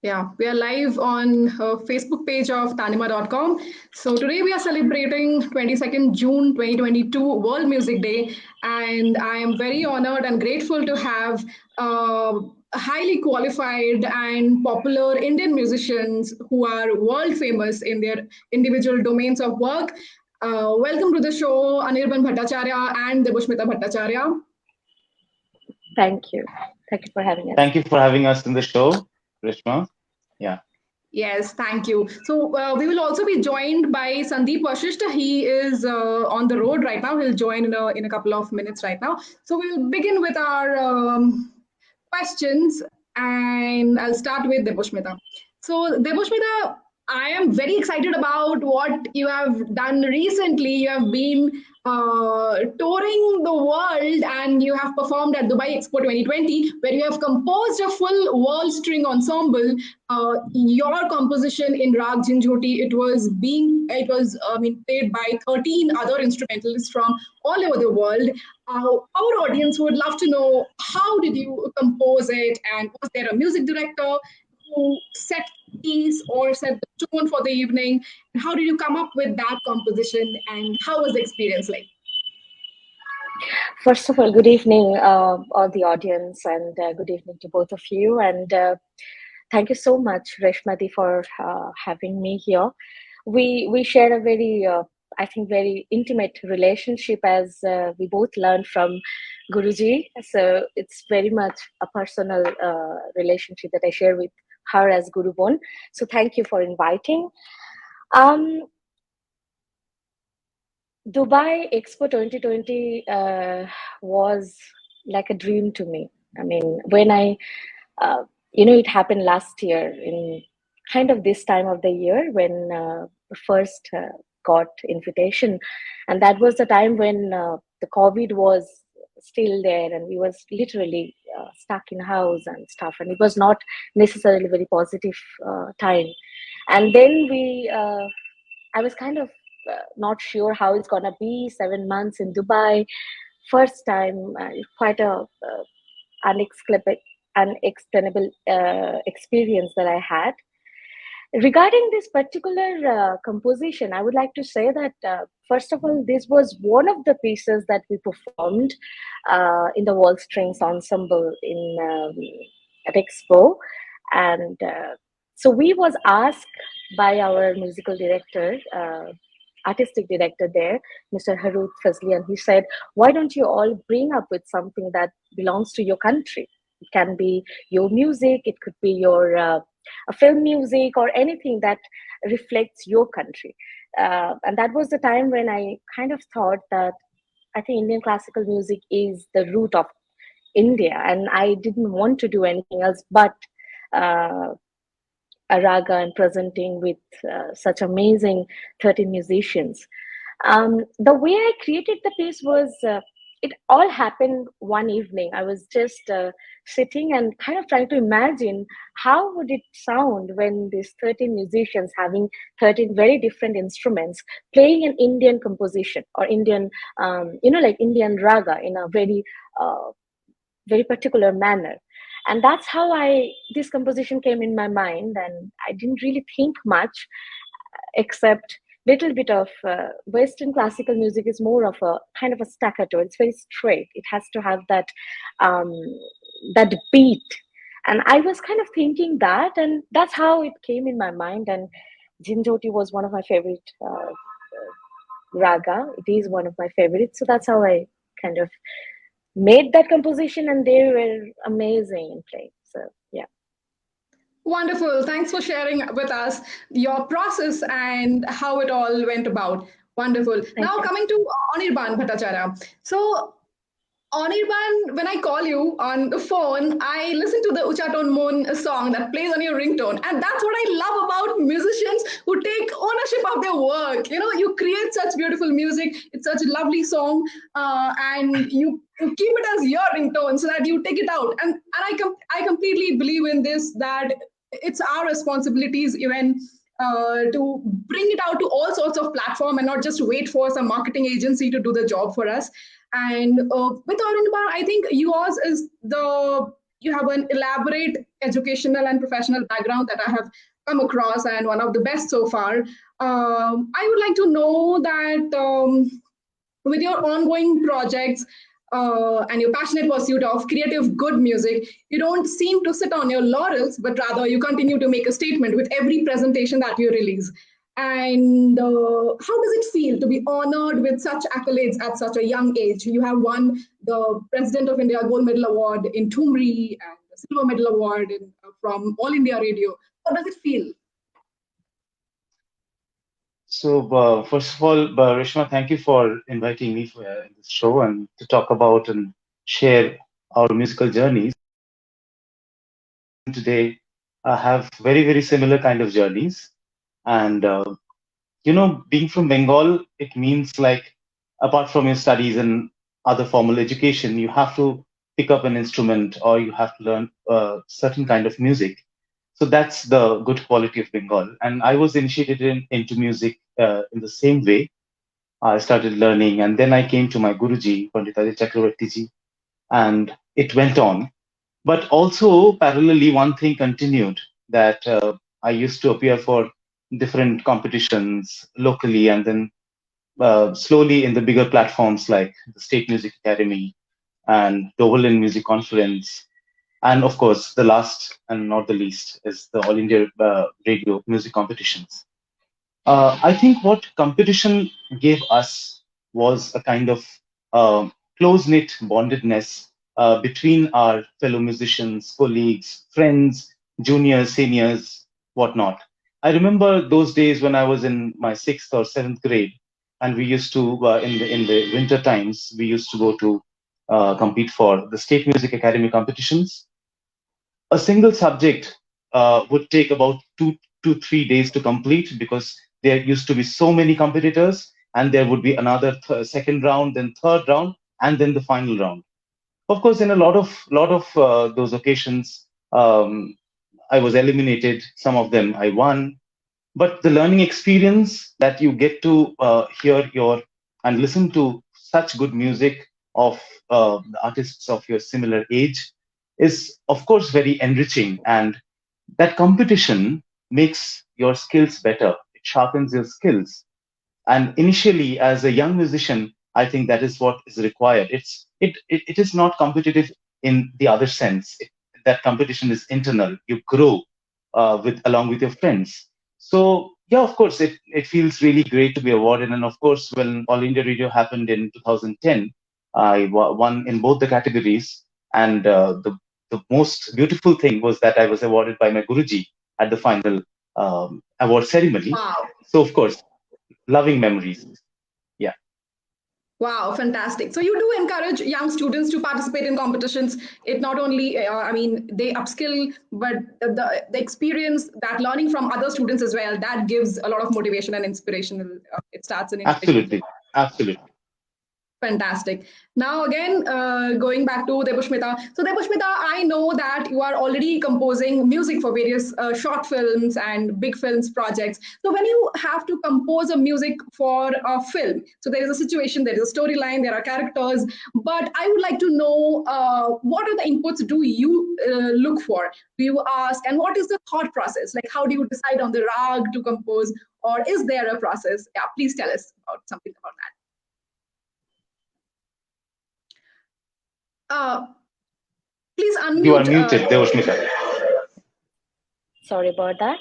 Yeah, we are live on Facebook page of tanima.com. So today we are celebrating 22nd June 2022 World Music Day, and I am very honored and grateful to have uh, highly qualified and popular Indian musicians who are world famous in their individual domains of work. Welcome to the show, Anirban Bhattacharya and Debasmita Bhattacharya. Thank you. Thank you for having us. Thank you for having us in the show, Rishma. Yeah. Yes, thank you. So we will also be joined by Sandeep Vasishta. He is on the road right now. He'll join in a couple of minutes right now. So we'll begin with our questions, and I'll start with Debasmita. So Debasmita, I am very excited about what you have done recently. You have been touring the world and you have performed at Dubai Expo 2020, where you have composed a full wall string ensemble. Your composition in Rag Jinjhoti, it was played by 13 other instrumentalists from all over the world. Our audience would love to know, how did you compose it, and was there a music director who set the piece or set the tone for the evening? And how did you come up with that composition, and how was the experience like? First of all, good evening, all the audience, and good evening to both of you. And thank you so much, Reshmati, for having me here. We share a very, I think, very intimate relationship, as we both learned from Guruji. So it's very much a personal relationship that I share with her as Guru Bon. So thank you for inviting. Um, Dubai Expo 2020 was like a dream to me. I mean, when uh, it happened last year in kind of this time of the year when first got invitation, and that was the time when the COVID was still there, and we was literally stuck in house and stuff, and it was not necessarily very positive time. And then I was kind of not sure how it's gonna be. 7 months in Dubai, first time, quite a unexpected, unexplainable experience that I had. Regarding this particular composition, I would like to say that first of all, this was one of the pieces that we performed in the Wall Strings Ensemble in at Expo, and so we was asked by our musical director. Artistic director there, Mr. Harut Fazli, and he said, "Why don't you all bring up with something that belongs to your country? It can be your music, it could be your a film music, or anything that reflects your country." And that was the time when I kind of thought that I think Indian classical music is the root of India, and I didn't want to do anything else but uh, a raga and presenting with such amazing 13 musicians. The way I created the piece was it all happened one evening. I was just sitting and kind of trying to imagine how would it sound when these 13 musicians having 13 very different instruments playing an Indian composition or Indian, like Indian raga in a uh, very particular manner. And that's how this composition came in my mind, and I didn't really think much except little bit of Western classical music is more of a kind of a staccato. It's very straight. It has to have um, that beat. And I was kind of thinking that, and that's how it came in my mind. And Jinjoti was one of my favorite raga. It is one of my favorites. So that's how I kind of made that composition, and they were amazing in playing. So yeah. Wonderful. Thanks for sharing with us your process and how it all went about. Wonderful. Thank Now you. coming to Anirban Bhattacharya. So Anirban, when I call you on the phone, I listen to the Uchaton Moon song that plays on your ringtone. And that's what I love about musicians who take ownership of their work. You know, you create such beautiful music. It's such a lovely song. And you keep it as your ringtone so that you take it out. And I completely believe in this, that it's our responsibilities even to bring it out to all sorts of platform and not just wait for some marketing agency to do the job for us. And with Aurinba, I think yours is the you have an elaborate educational and professional background that I have come across, and one of the best so far. I would like to know that with your ongoing projects and your passionate pursuit of creative, good music, you don't seem to sit on your laurels, but rather you continue to make a statement with every presentation that you release. And how does it feel to be honored with such accolades at such a young age? You have won the President of India Gold Medal Award in Tumri and the Silver Medal Award from All India Radio. How does it feel? So, first of all, Rishma, thank you for inviting me for this show and to talk about and share our musical journeys. Today, have very, very similar kind of journeys. And, being from Bengal, it means like, apart from your studies and other formal education, you have to pick up an instrument or you have to learn certain kind of music. So that's the good quality of Bengal. And I was initiated into music in the same way. I started learning, and then I came to my Guruji, Pandit Chakravarti ji, and it went on. But also, parallelly, one thing continued that I used to appear for different competitions locally, and then slowly in the bigger platforms like the State Music Academy and the Overland Music Conference. And of course, the last and not the least is the All India Radio music competitions. I think what competition gave us was a kind of close-knit bondedness between our fellow musicians, colleagues, friends, juniors, seniors, whatnot. I remember those days when I was in my sixth or seventh grade, and we used to in the winter times we used to go to compete for the State Music Academy competitions. A single subject would take about 2 to 3 days to complete because there used to be so many competitors, and there would be another second round, then third round, and then the final round. Of course, in a lot of those occasions, I was eliminated. Some of them I won, but the learning experience that you get to hear your and listen to such good music of the artists of your similar age is of course very enriching, and that competition makes your skills better. It sharpens your skills, and initially as a young musician, I think that is what is required. It is not competitive in the other sense. That competition is internal. You grow with along with your friends. So yeah, of course it feels really great to be awarded. And of course, when All India Radio happened in 2010, I won in both the categories. And the most beautiful thing was that I was awarded by my Guruji at the final award ceremony. Wow. So of course, loving memories. Yeah. Wow, fantastic. So you do encourage young students to participate in competitions. It not only, I mean, they upskill, but the experience, that learning from other students as well, that gives a lot of motivation and inspiration. It starts an inspiration. Absolutely. Absolutely. Fantastic. Now, again, going back to Debasmita. So, Debasmita, I know that you are already composing music for various short films and big films projects. So, when you have to compose a music for a film, so there is a situation, there is a storyline, there are characters, but I would like to know what are the inputs do you look for? Do you ask, and what is the thought process? Like, how do you decide on the rag to compose, or is there a process? Yeah, please tell us about something about that. Please unmute. You are muted, Devasmita. Sorry about that.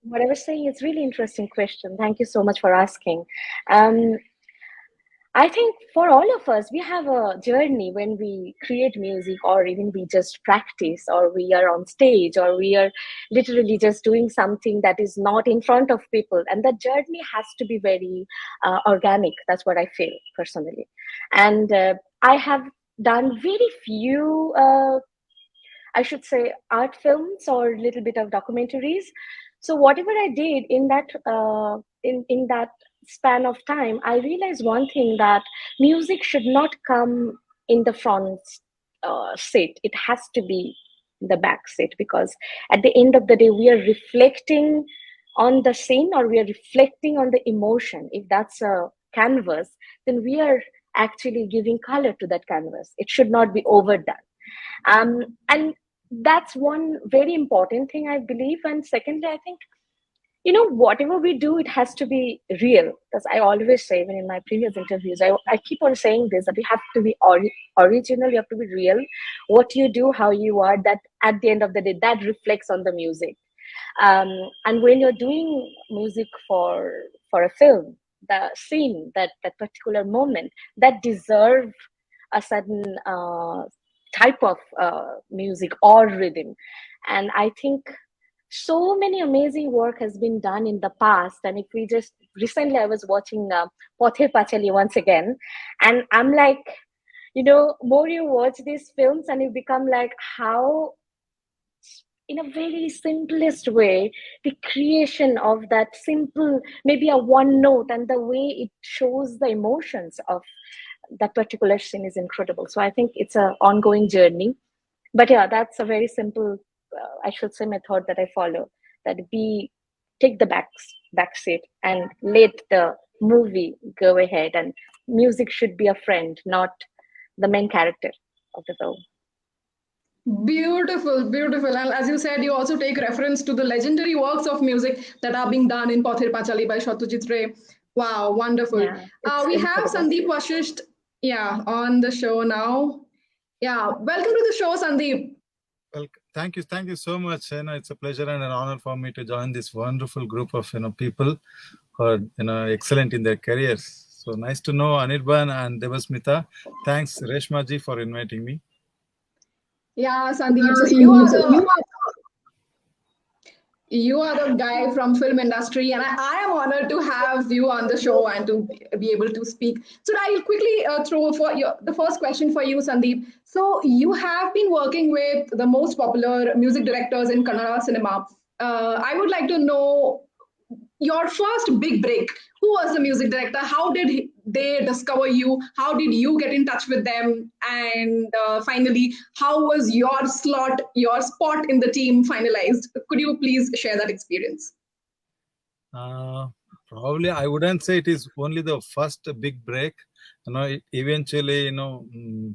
What I was saying is really interesting question. Thank you so much for asking. I think for all of us, we have a journey when we create music, or even we just practice, or we are on stage, or we are literally just doing something that is not in front of people. And the journey has to be very organic. That's what I feel personally. And I have done very few, I should say, art films or a little bit of documentaries. So whatever I did in that in that span of time, I realized one thing, that music should not come in the front seat. It has to be the back seat, because at the end of the day, we are reflecting on the scene, or we are reflecting on the emotion. If that's a canvas, then we are actually giving color to that canvas. It should not be overdone. And that's one very important thing, I believe. And secondly, I think, whatever we do, it has to be real. Because I always say, even in my previous interviews, I keep on saying this, that you have to be original, you have to be real. What you do, how you are, that at the end of the day, that reflects on the music. And when you're doing music for a film, the scene, that particular moment, that deserve a certain type of music or rhythm. And I think so many amazing work has been done in the past. And if we just recently, I was watching Pothe Pachali once again, and I'm like, more you watch these films and you become like, how, in a very simplest way, the creation of that simple, maybe a one note, and the way it shows the emotions of that particular scene is incredible. So I think it's an ongoing journey. But yeah, that's a very simple, I should say, method that I follow. That we take the back seat and let the movie go ahead, and music should be a friend, not the main character of the film. Beautiful, beautiful. And as you said, you also take reference to the legendary works of music that are being done in Pather Pachali by Satyajit Ray. Wow, wonderful. Yeah, We have incredible. Sandeep Vashisht, on the show now. Yeah, welcome to the show, Sandeep. Well, thank you so much. It's a pleasure and an honor for me to join this wonderful group of people who are excellent in their careers. So nice to know Anirban and Debasmita. Thanks, Reshma ji, for inviting me. Yeah, Sandeep. So you are the guy from film industry, and I am honored to have you on the show and to be able to speak. So I'll quickly throw for the first question for you, Sandeep. So you have been working with the most popular music directors in Kannada cinema. I would like to know your first big break. Who was the music director? How did they discover you? How did you get in touch with them? And finally, how was your spot in the team finalized? Could you please share that experience? Probably I wouldn't say it is only the first big break. It eventually,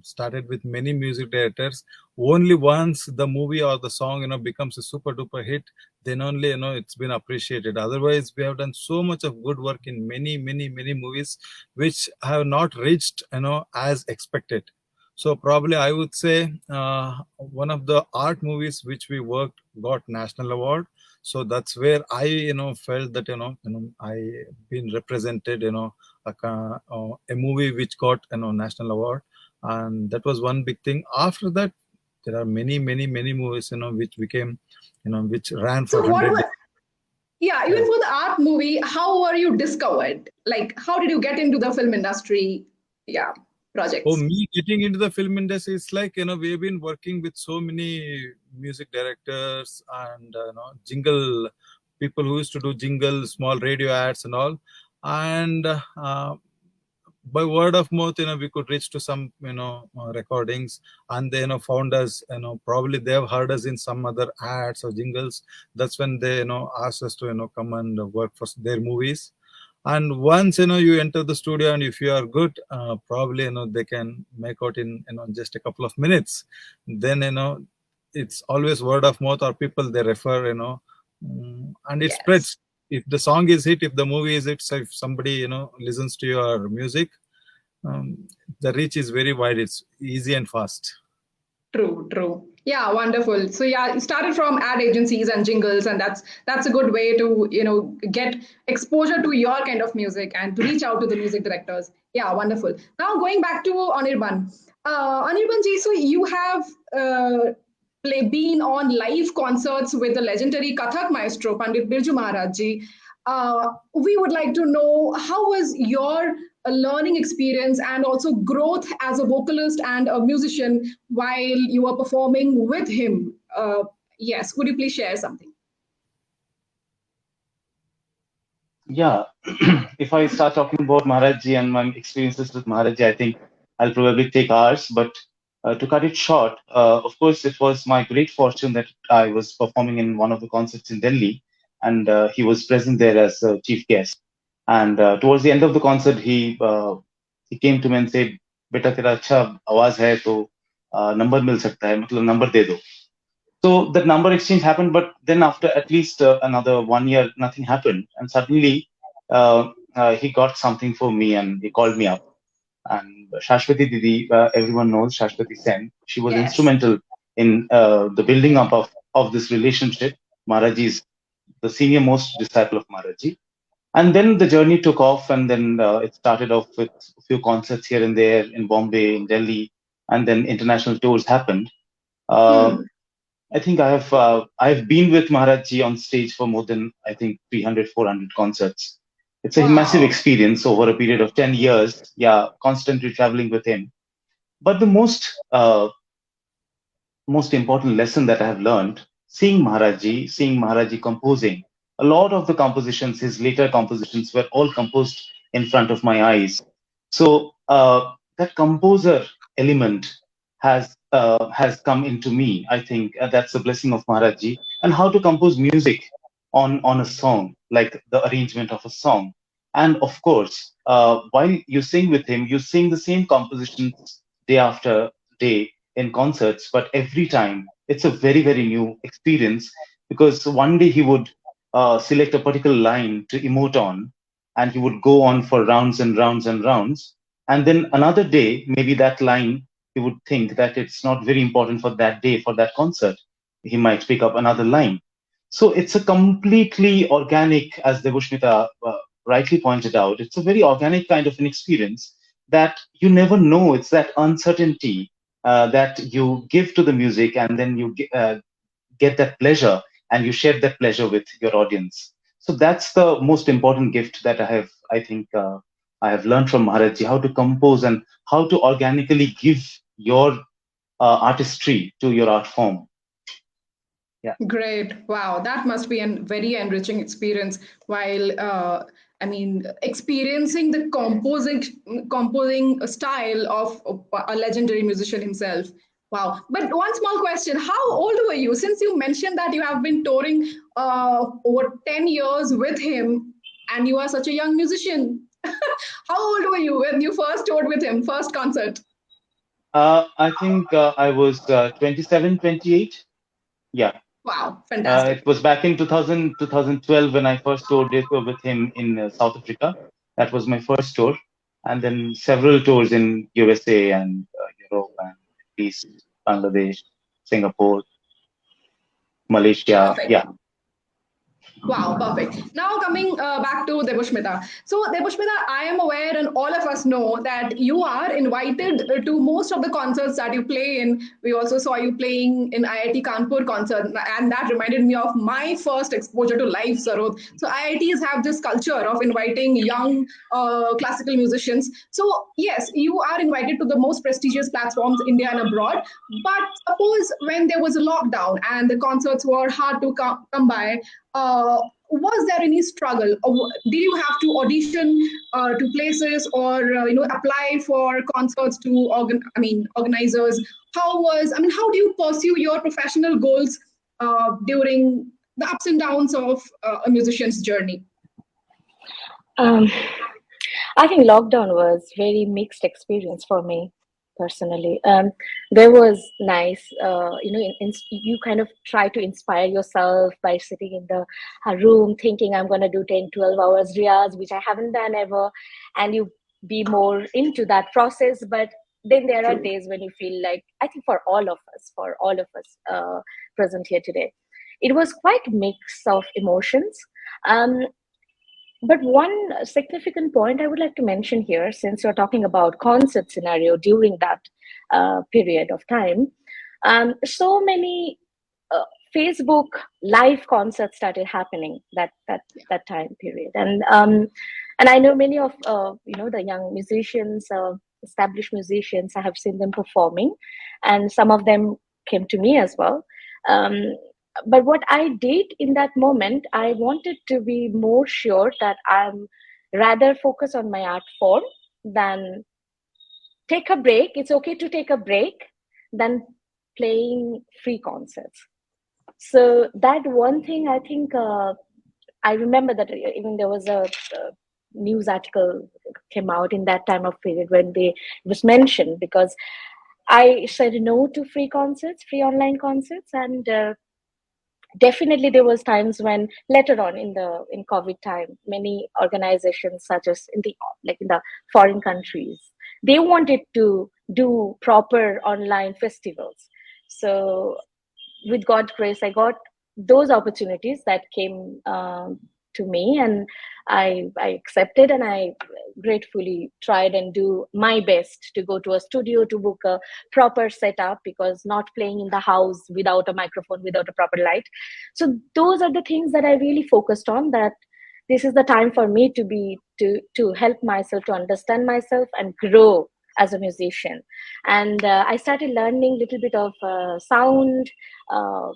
started with many music directors. Only once the movie or the song, becomes a super duper hit, then only, it's been appreciated. Otherwise, we have done so much of good work in many, many, many movies, which have not reached, as expected. So probably I would say one of the art movies which we worked got national award. So that's where I, felt that, I been represented, a movie which got, national award. And that was one big thing. After that, there are many, many, many movies, which became, which ran for 100 days. Yeah, even for the art movie, how were you discovered? Like, how did you get into the film industry? Yeah, projects. Oh, me getting into the film industry is like, we've been working with so many music directors and, jingle people who used to do jingle, small radio ads and all. And by word of mouth, we could reach to some, recordings, and they, found us, probably they have heard us in some other ads or jingles. That's when they, asked us to, come and work for their movies. And once, you enter the studio, and if you are good, probably, they can make out in, just a couple of minutes. Then, it's always word of mouth, or people they refer, and it spreads. If the song is hit, if the movie is hit, so if somebody, listens to your music, the reach is very wide. It's easy and fast. True. Yeah, wonderful. So yeah, you started from ad agencies and jingles, and that's a good way to get exposure to your kind of music and to reach out to the music directors. Yeah, wonderful. Now going back to Anirban. Anirban ji, so you have been on live concerts with the legendary Kathak maestro Pandit Birju Maharaj ji. We would like to know, how was your learning experience and also growth as a vocalist and a musician while you were performing with him? Yes, could you please share something? Yeah, if I start talking about Maharajji and my experiences with Maharajji, I think I'll probably take hours. But to cut it short, of course, it was my great fortune that I was performing in one of the concerts in Delhi, and he was present there as a chief guest. And towards the end of the concert, he came to me and said, "Beta, tera acha awaz hai, to number मिल सकता है, मतलब number दे दो. So that number exchange happened, but then after at least another 1 year, nothing happened, and suddenly he got something for me, and he called me up. And Shashwati Didi, everyone knows Shashwati Sen. She was Yes. instrumental in the building up of this relationship. Maharaji is the senior most disciple of Maharaji. And then the journey took off, and then it started off with a few concerts here and there in Bombay, in Delhi, and then international tours happened. Uh, I think I've been with Maharajji on stage for more than, I think, 300, 400 concerts. It's a massive Wow. experience over a period of 10 years. Yeah, constantly traveling with him. But the most important lesson that I have learned, seeing Maharajji composing, a lot of the compositions, his later compositions, were all composed in front of my eyes. So that composer element has come into me. I think that's the blessing of Maharajji, and how to compose music on a song, like the arrangement of a song. And of course, while you sing with him, you sing the same compositions day after day in concerts, but every time it's a very, very new experience, because one day he would select a particular line to emote on, and he would go on for rounds and rounds and rounds. And then another day, maybe that line, he would think that it's not very important for that day, for that concert. He might pick up another line. So it's a completely organic, as Debasmita rightly pointed out, it's a very organic kind of an experience that you never know. It's that uncertainty that you give to the music, and then you get that pleasure, and you share that pleasure with your audience. So that's the most important gift that I think, I have learned from Maharajji, how to compose and how to organically give your artistry to your art form. Yeah. Great. Wow. That must be a very enriching experience while experiencing the composing style of a legendary musician himself. Wow. But one small question. How old were you? Since you mentioned that you have been touring over 10 years with him and you are such a young musician. How old were you when you first toured with him, first concert? I think I was 27, 28. Yeah. Wow, fantastic. It was back in 2012 when I first toured with him in South Africa. That was my first tour. And then several tours in USA and Europe and East, Bangladesh, Singapore, Malaysia. Perfect. Yeah. Wow, perfect. Now coming back to Debasmita. So Debasmita, I am aware and all of us know that you are invited to most of the concerts that you play in. We also saw you playing in IIT Kanpur concert, and that reminded me of my first exposure to live Sarod. So IITs have this culture of inviting young classical musicians. So yes, you are invited to the most prestigious platforms, India and abroad. But suppose when there was a lockdown and the concerts were hard to come by, was there any struggle? Or did you have to audition to places or apply for concerts to organizers? How do you pursue your professional goals during the ups and downs of a musician's journey? I think lockdown was very mixed experience for me personally. There was nice, you kind of try to inspire yourself by sitting in the room thinking I'm going to do 10, 12 hours riyaz, which I haven't done ever. And you be more into that process. But then there are days when you feel like, I think for all of us present here today, it was quite mix of emotions. But one significant point I would like to mention here, since you're talking about concert scenario during that period of time, so many Facebook live concerts started happening that time period, and I know many of the young musicians, established musicians. I have seen them performing, and some of them came to me as well. But what I did in that moment, I wanted to be more sure that I'm rather focused on my art form than take a break. It's okay to take a break than playing free concerts. So that one thing, I think, I remember that even there was a news article came out in that time of period when it was mentioned, because I said no to free concerts, free online concerts, and definitely there was times when later on in COVID time, many organizations such as in the foreign countries, they wanted to do proper online festivals. So with God's grace, I got those opportunities that came to me, and I accepted, and I gratefully tried and do my best to go to a studio to book a proper setup, because not playing in the house without a microphone, without a proper light. So those are the things that I really focused on, that this is the time for me to help myself, to understand myself and grow as a musician. And I started learning a little bit of sound, uh,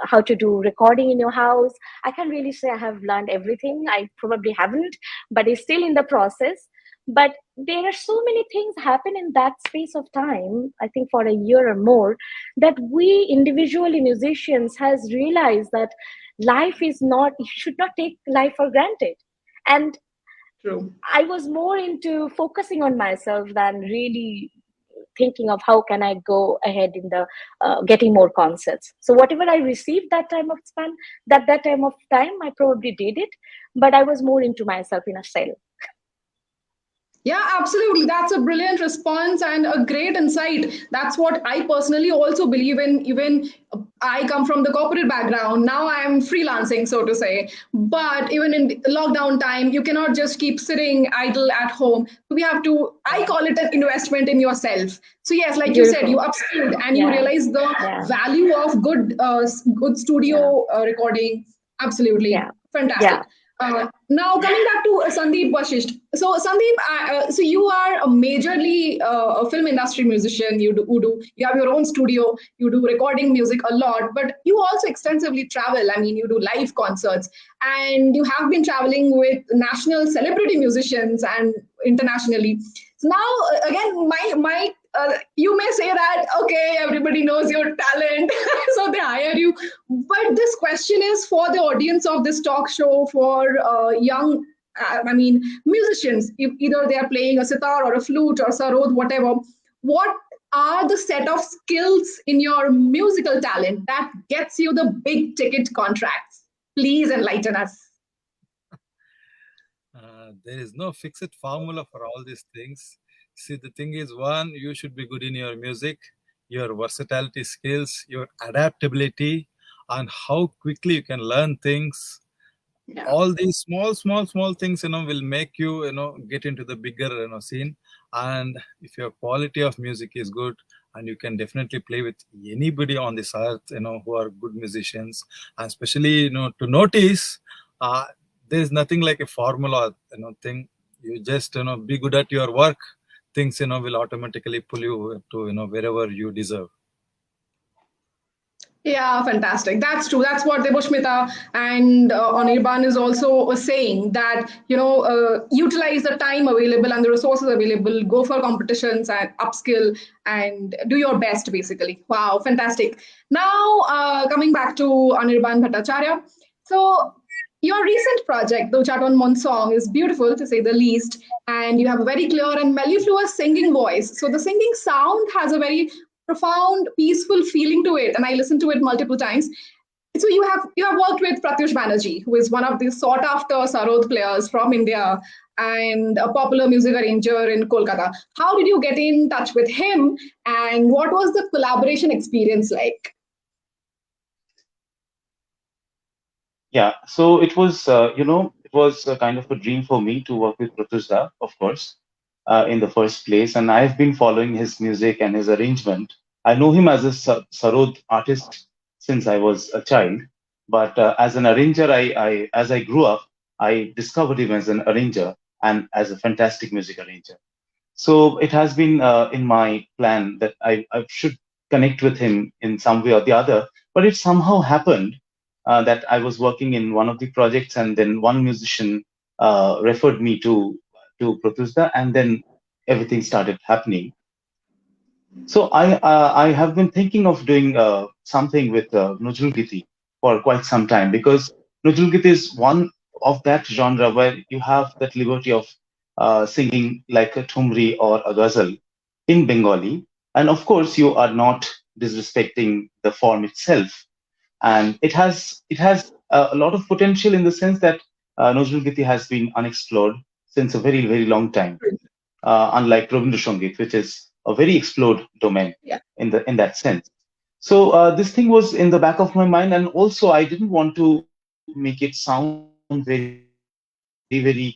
how to do recording in your house. I can't really say I have learned everything. I probably haven't, but it's still in the process. But there are so many things happen in that space of time, I think for a year or more, that we individually musicians has realized that life is not, you should not take life for granted. And True. I was more into focusing on myself than really thinking of how can I go ahead in the getting more concerts. So whatever I received that time of span, that time of time, I probably did it, but I was more into myself in a cell. Yeah, absolutely. That's a brilliant response and a great insight. That's what I personally also believe in. Even I come from the corporate background. Now I am freelancing, so to say. But even in the lockdown time, you cannot just keep sitting idle at home. We have to, I call it an investment in yourself. So yes, like you said, you Beautiful. upskilled and you Yeah. realize the Yeah. value of good Yeah. studio recording. Absolutely. Yeah. Fantastic. Yeah. Now coming back to Sandeep Vashisht. So Sandeep, so you are a majorly a film industry musician. You have your own studio. You do recording music a lot, but you also extensively travel. I mean, you do live concerts, and you have been traveling with national celebrity musicians and internationally. So now, again, my you may say that okay, everybody knows your talent, so they hire you. But this question is for the audience of this talk show, for young, I mean, musicians. If either they are playing a sitar or a flute or sarod, whatever. What are the set of skills in your musical talent that gets you the big ticket contracts? Please enlighten us. There is no fixed formula for all these things. See, the thing is, one, you should be good in your music, your versatility skills, your adaptability, and how quickly you can learn things. Yeah. All these small things, will make you, get into the bigger, scene. And if your quality of music is good, and you can definitely play with anybody on this earth, who are good musicians, and especially, to notice, there is nothing like a formula, thing. You just, be good at your work. Things, will automatically pull you to, wherever you deserve. Yeah, fantastic. That's true. That's what Debasmita and Anirban is also saying, that utilize the time available and the resources available. Go for competitions and upskill and do your best. Basically, wow, fantastic. Now coming back to Anirban Bhattacharya. So your recent project, the Chaton Mon song, is beautiful to say the least, and you have a very clear and mellifluous singing voice. So the singing sound has a very profound, peaceful feeling to it, and I listened to it multiple times. So you have worked with Pratyush Banerjee, who is one of the sought after Sarod players from India and a popular music arranger in Kolkata. How did you get in touch with him, and what was the collaboration experience like? Yeah, so it was, it was a kind of a dream for me to work with Pratyush, of course, in the first place. And I've been following his music and his arrangement. I know him as a Sarod artist since I was a child, but as an arranger, as I grew up, I discovered him as an arranger and as a fantastic music arranger. So it has been in my plan that I should connect with him in some way or the other. But it somehow happened that I was working in one of the projects, and then one musician referred me to Pratyushda, and then everything started happening. So I have been thinking of doing something with Nujul Giti for quite some time, because Nujul Giti is one of that genre where you have that liberty of singing like a thumri or a ghazal in Bengali. And of course, you are not disrespecting the form itself. And it has a lot of potential in the sense that Nazrul Giti has been unexplored since a very, very long time, unlike Rabindra Sangit, which is a very explored domain Yeah. in that sense. So this thing was in the back of my mind, and also I didn't want to make it sound very, very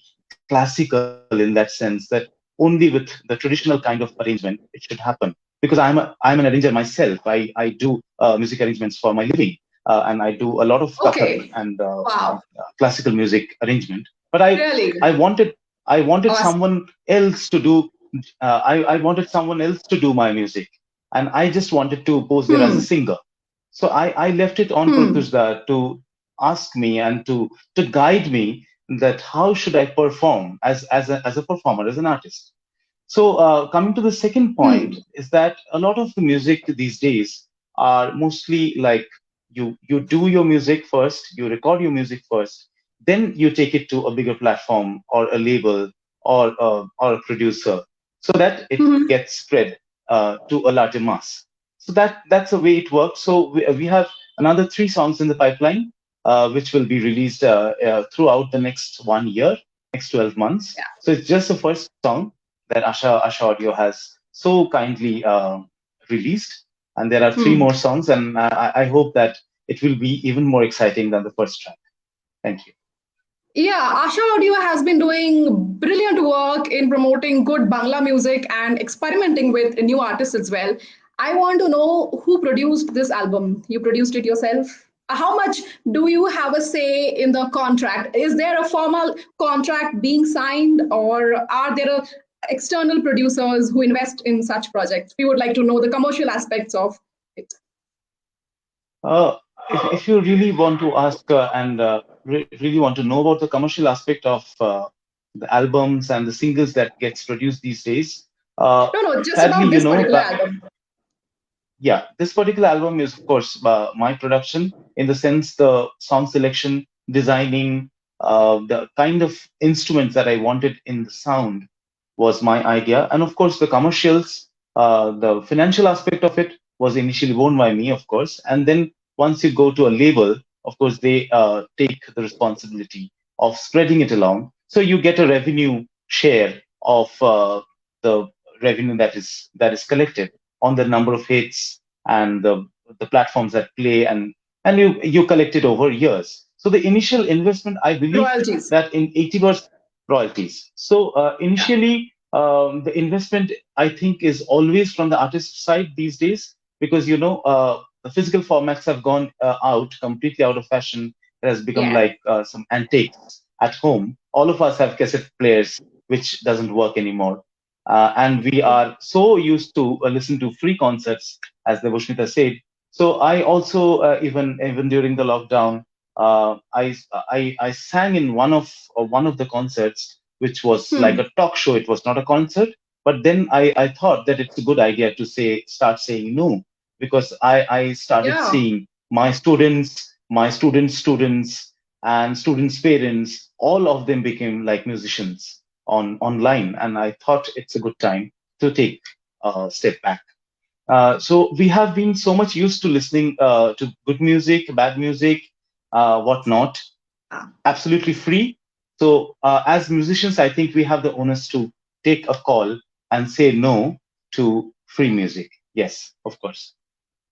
classical in that sense, that only with the traditional kind of arrangement it should happen. Because I'm an arranger myself. I do music arrangements for my living, and I do a lot of Kathak and Okay. Wow. classical music arrangement. But Really? I wanted Awesome. someone else to do. I wanted someone else to do my music, and I just wanted to pose there as a Hmm. singer. So I left it on Hmm. Pratyushda to ask me and to guide me that how should I perform as a performer, as an artist. So coming to the second Hmm. point is that a lot of the music these days are mostly like you do your music first, you record your music first, then you take it to a bigger platform or a label or a producer, so that it Hmm. gets spread to a larger mass. So that's the way it works. So we have another 3 songs in the pipeline, which will be released throughout the next 1 year, next 12 months. Yeah. So it's just the first song that Asha Audio has so kindly released, and there are 3 more songs, and I hope that it will be even more exciting than the first track. Thank you. Yeah, Asha Audio has been doing brilliant work in promoting good Bangla music and experimenting with new artists as well. I want to know who produced this album. You produced it yourself? How much do you have a say in the contract? Is there a formal contract being signed, or are there external producers who invest in such projects? We would like to know the commercial aspects of it. Uh, if you really want to ask and really want to know about the commercial aspect of the albums and the singles that gets produced these days, No, no, just sadly, about this particular album. yeah, this particular album is, of course, my production in the sense the song selection, designing, the kind of instruments that I wanted in the sound was my idea. And of course, the commercials, the financial aspect of it was initially borne by me, of course. And then once you go to a label, of course, they take the responsibility of spreading it along. So you get a revenue share of the revenue that is collected on the number of hits and the platforms that play, and you collect it over years. So the initial investment, I believe Royalties. that in 80% royalties. So Yeah. initially, the investment, I think, is always from the artist side these days, because the physical formats have gone out completely out of fashion. It has become Yeah. like some antiques at home. All of us have cassette players, which doesn't work anymore. And we are so used to listen to free concerts, as Debasmita said. So I also, even during the lockdown, I sang in one of the concerts, which was like Hmm. a talk show. It was not a concert, but then I thought that it's a good idea to start saying no, because I started Yeah. seeing my students, and students' parents, all of them became like musicians online, and I thought it's a good time to take a step back. So we have been so much used to listening to good music, bad music, whatnot, Ah. absolutely free. So as musicians, I think we have the onus to take a call and say no to free music. Yes, of course.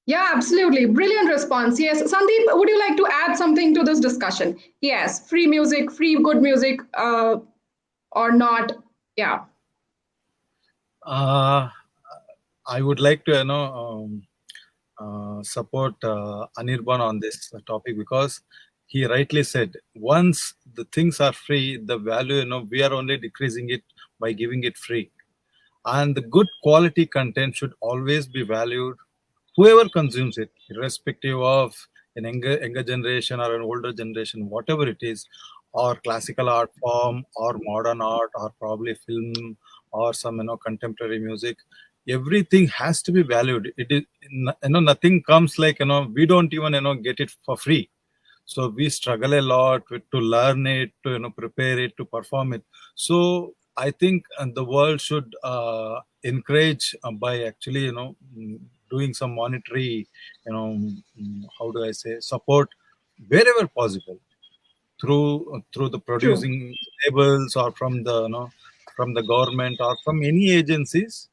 Yeah, absolutely. Brilliant response. Yes. Sandeep, would you like to add something to this discussion? Yes. Free music, free good music, or not? Yeah. Uh, I would like to, support Anirban on this topic, because he rightly said, once the things are free, the value, we are only decreasing it by giving it free. And the good quality content should always be valued, whoever consumes it, irrespective of an younger generation or an older generation, whatever it is, or classical art form, or modern art, or probably film, or some contemporary music. Everything has to be valued. It is, nothing comes like, we don't even get it for free. So we struggle a lot to learn it, to prepare it, to perform it. So I think the world should encourage by actually, doing some monetary, how do I say, support wherever possible through the True. producing labels or from the from the government or from any agencies.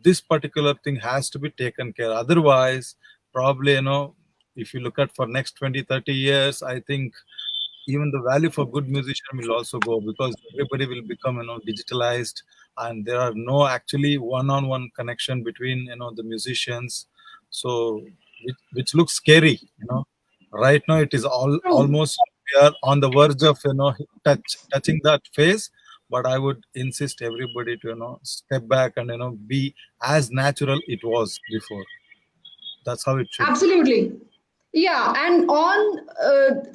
This particular thing has to be taken care. Otherwise, probably, if you look at for next 20-30 years, I think even the value for good musician will also go, because everybody will become digitalized, and there are no actually one-on-one connection between the musicians. So which looks scary. Right now it is True. almost, we are on the verge of touching that phase. But I would insist everybody to step back and be as natural it was before. That's how it should be. Absolutely. Yeah, and on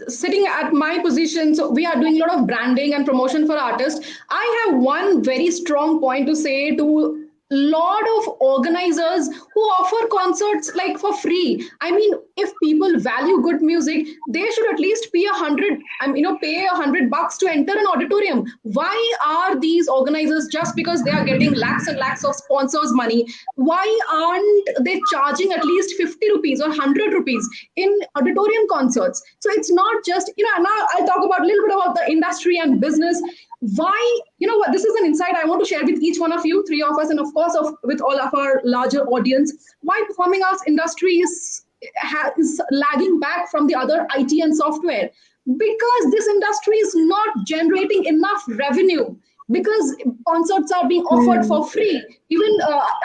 sitting at my position, so we are doing a lot of branding and promotion for artists. I have one very strong point to say to lot of organizers who offer concerts like for free. I mean, if people value good music, they should at least pay pay $100 to enter an auditorium. Why are these organizers, just because they are getting lakhs and lakhs of sponsors money, why aren't they charging at least 50 rupees or 100 rupees in auditorium concerts? So it's not just, now I'll talk about a little bit about the industry and business. Why, what, this is an insight I want to share with each one of you, three of us, and of course with all of our larger audience. Why performing arts industry is lagging back from the other IT and software? Because this industry is not generating enough revenue, because concerts are being offered for free. Even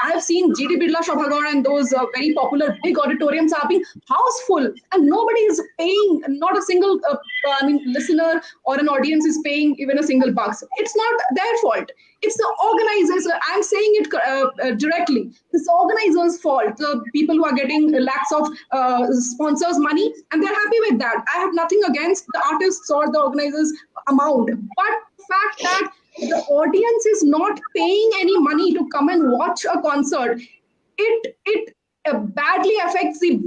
I have seen GD Birla Shobhagar and those very popular big auditoriums are being houseful, and nobody is paying, not a single listener or an audience is paying even a single buck. It's not their fault. It's the organizers. I'm saying it directly. It's the organizers' fault. The people who are getting lakhs of sponsors money, and they're happy with that. I have nothing against the artists or the organizers' amount, but the fact that the audience is not paying any money to come and watch a concert, it badly affects the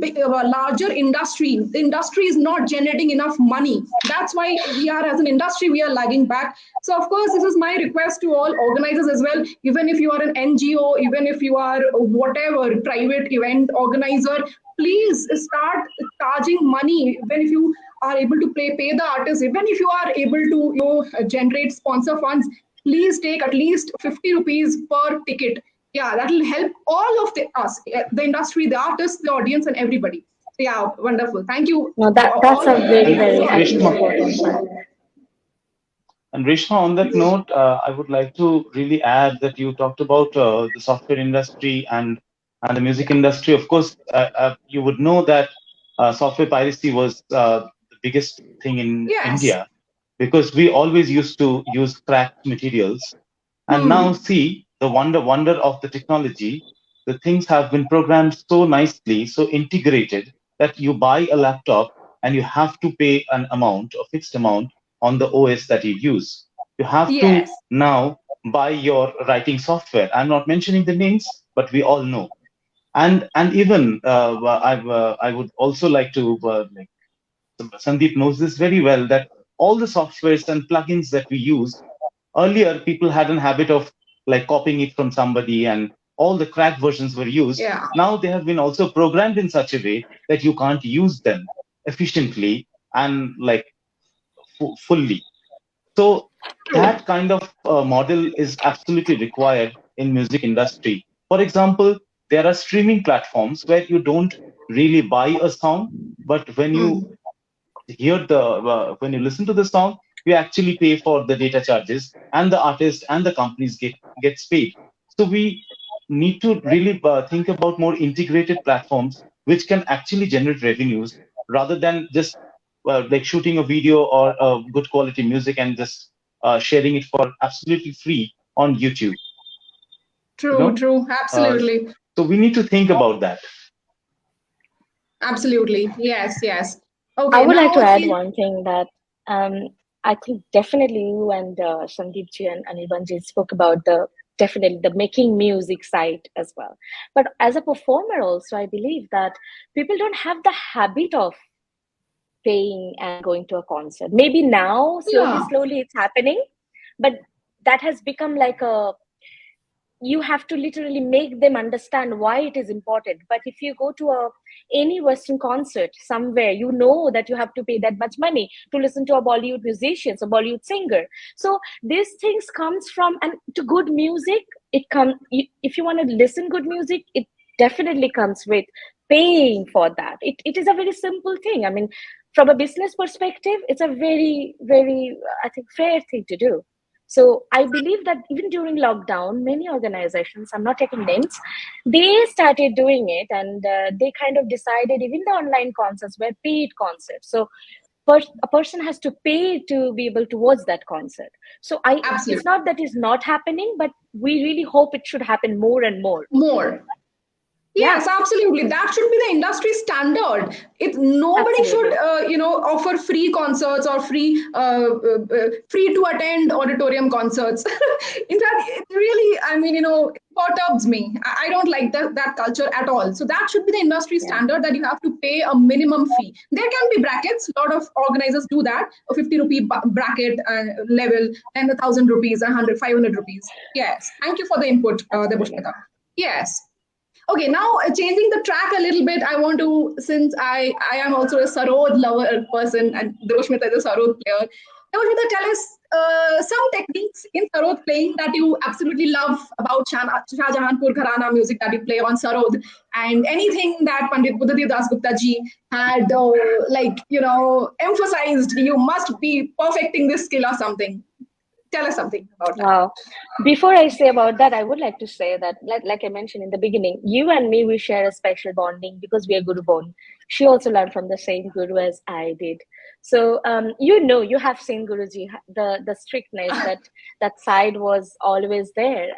larger industry. The industry is not generating enough money. That's why we are, as an industry, we are lagging back. So of course, this is my request to all organizers as well. Even if you are an NGO, even if you are whatever private event organizer, please start charging money. When if you are able to pay the artists, even if you are able to generate sponsor funds, please take at least 50 rupees per ticket. Yeah, that will help all of us, the industry, the artists, the audience, and everybody. Yeah, wonderful. Thank you. No, that's a very, And very Reshma, important part. on that note, I would like to really add that you talked about the software industry and the music industry. Of course, you would know that software piracy was the biggest thing in Yes. India, because we always used to use cracked materials. And now see the wonder of the technology. The things have been programmed so nicely, so integrated, that you buy a laptop and you have to pay an amount, a fixed amount, on the OS that you use. You have to Yes. now buy your writing software. I'm not mentioning the names, but we all know. And even I would also like to like, Sandeep knows this very well, that all the softwares and plugins that we use, earlier people had a habit of like copying it from somebody, and all the cracked versions were used. Yeah. Now they have been also programmed in such a way that you can't use them efficiently and like fully. So that kind of model is absolutely required in music industry. For example, there are streaming platforms where you don't really buy a song, but when you hear when you listen to the song, you actually pay for the data charges, and the artist and the companies gets paid. So we need to really think about more integrated platforms which can actually generate revenues, rather than just like shooting a video or good quality music and just sharing it for absolutely free on YouTube. True. Uh, Absolutely. so we need to think about that. Absolutely. Yes. I Okay, would like now to add see. one thing that I think definitely you and Sandeep ji and Anirban ji spoke about definitely the making music side as well. But as a performer also, I believe that people don't have the habit of paying and going to a concert. Maybe now, Yeah. slowly it's happening, but that has become like you have to literally make them understand why it is important. But if you go to any Western concert somewhere, you know that you have to pay that much money to listen to a Bollywood musician, a Bollywood singer. So these things comes from, and to good music, if you want to listen good music, it definitely comes with paying for that. It is a very simple thing. I mean, from a business perspective, it's a very, very, I think, fair thing to do. So I believe that even during lockdown, many organizations, I'm not taking names, they started doing it, and they kind of decided even the online concerts were paid concerts. So a person has to pay to be able to watch that concert. So Absolutely. It's not that it's not happening, but we really hope it should happen more and more. More. Yes, absolutely. That should be the industry standard. Nobody should, offer free concerts or free to attend auditorium concerts. In fact, it really, it perturbs me. I don't like that culture at all. So that should be the industry standard, that you have to pay a minimum fee. There can be brackets. A lot of organizers do that. A 50 rupee bracket level, and 1,000 rupees, 100, 500 rupees. Yes. Thank you for the input, Debasmita. Yes. Okay, now changing the track a little bit, I want to, since I am also a Sarod lover person, and Debasmita is a Sarod player, Debasmita, tell us some techniques in Sarod playing that you absolutely love about Shahjahanpur Gharana music that you play on Sarod, and anything that Pandit Buddhadev Das Gupta ji had, emphasized, you must be perfecting this skill or something. Tell us something about that. Wow. Before I say about that, I would like to say that, like I mentioned in the beginning, you and me, we share a special bonding because we are Guru born. She also learned from the same Guru as I did. So, you have seen Guruji, the strictness, that side was always there.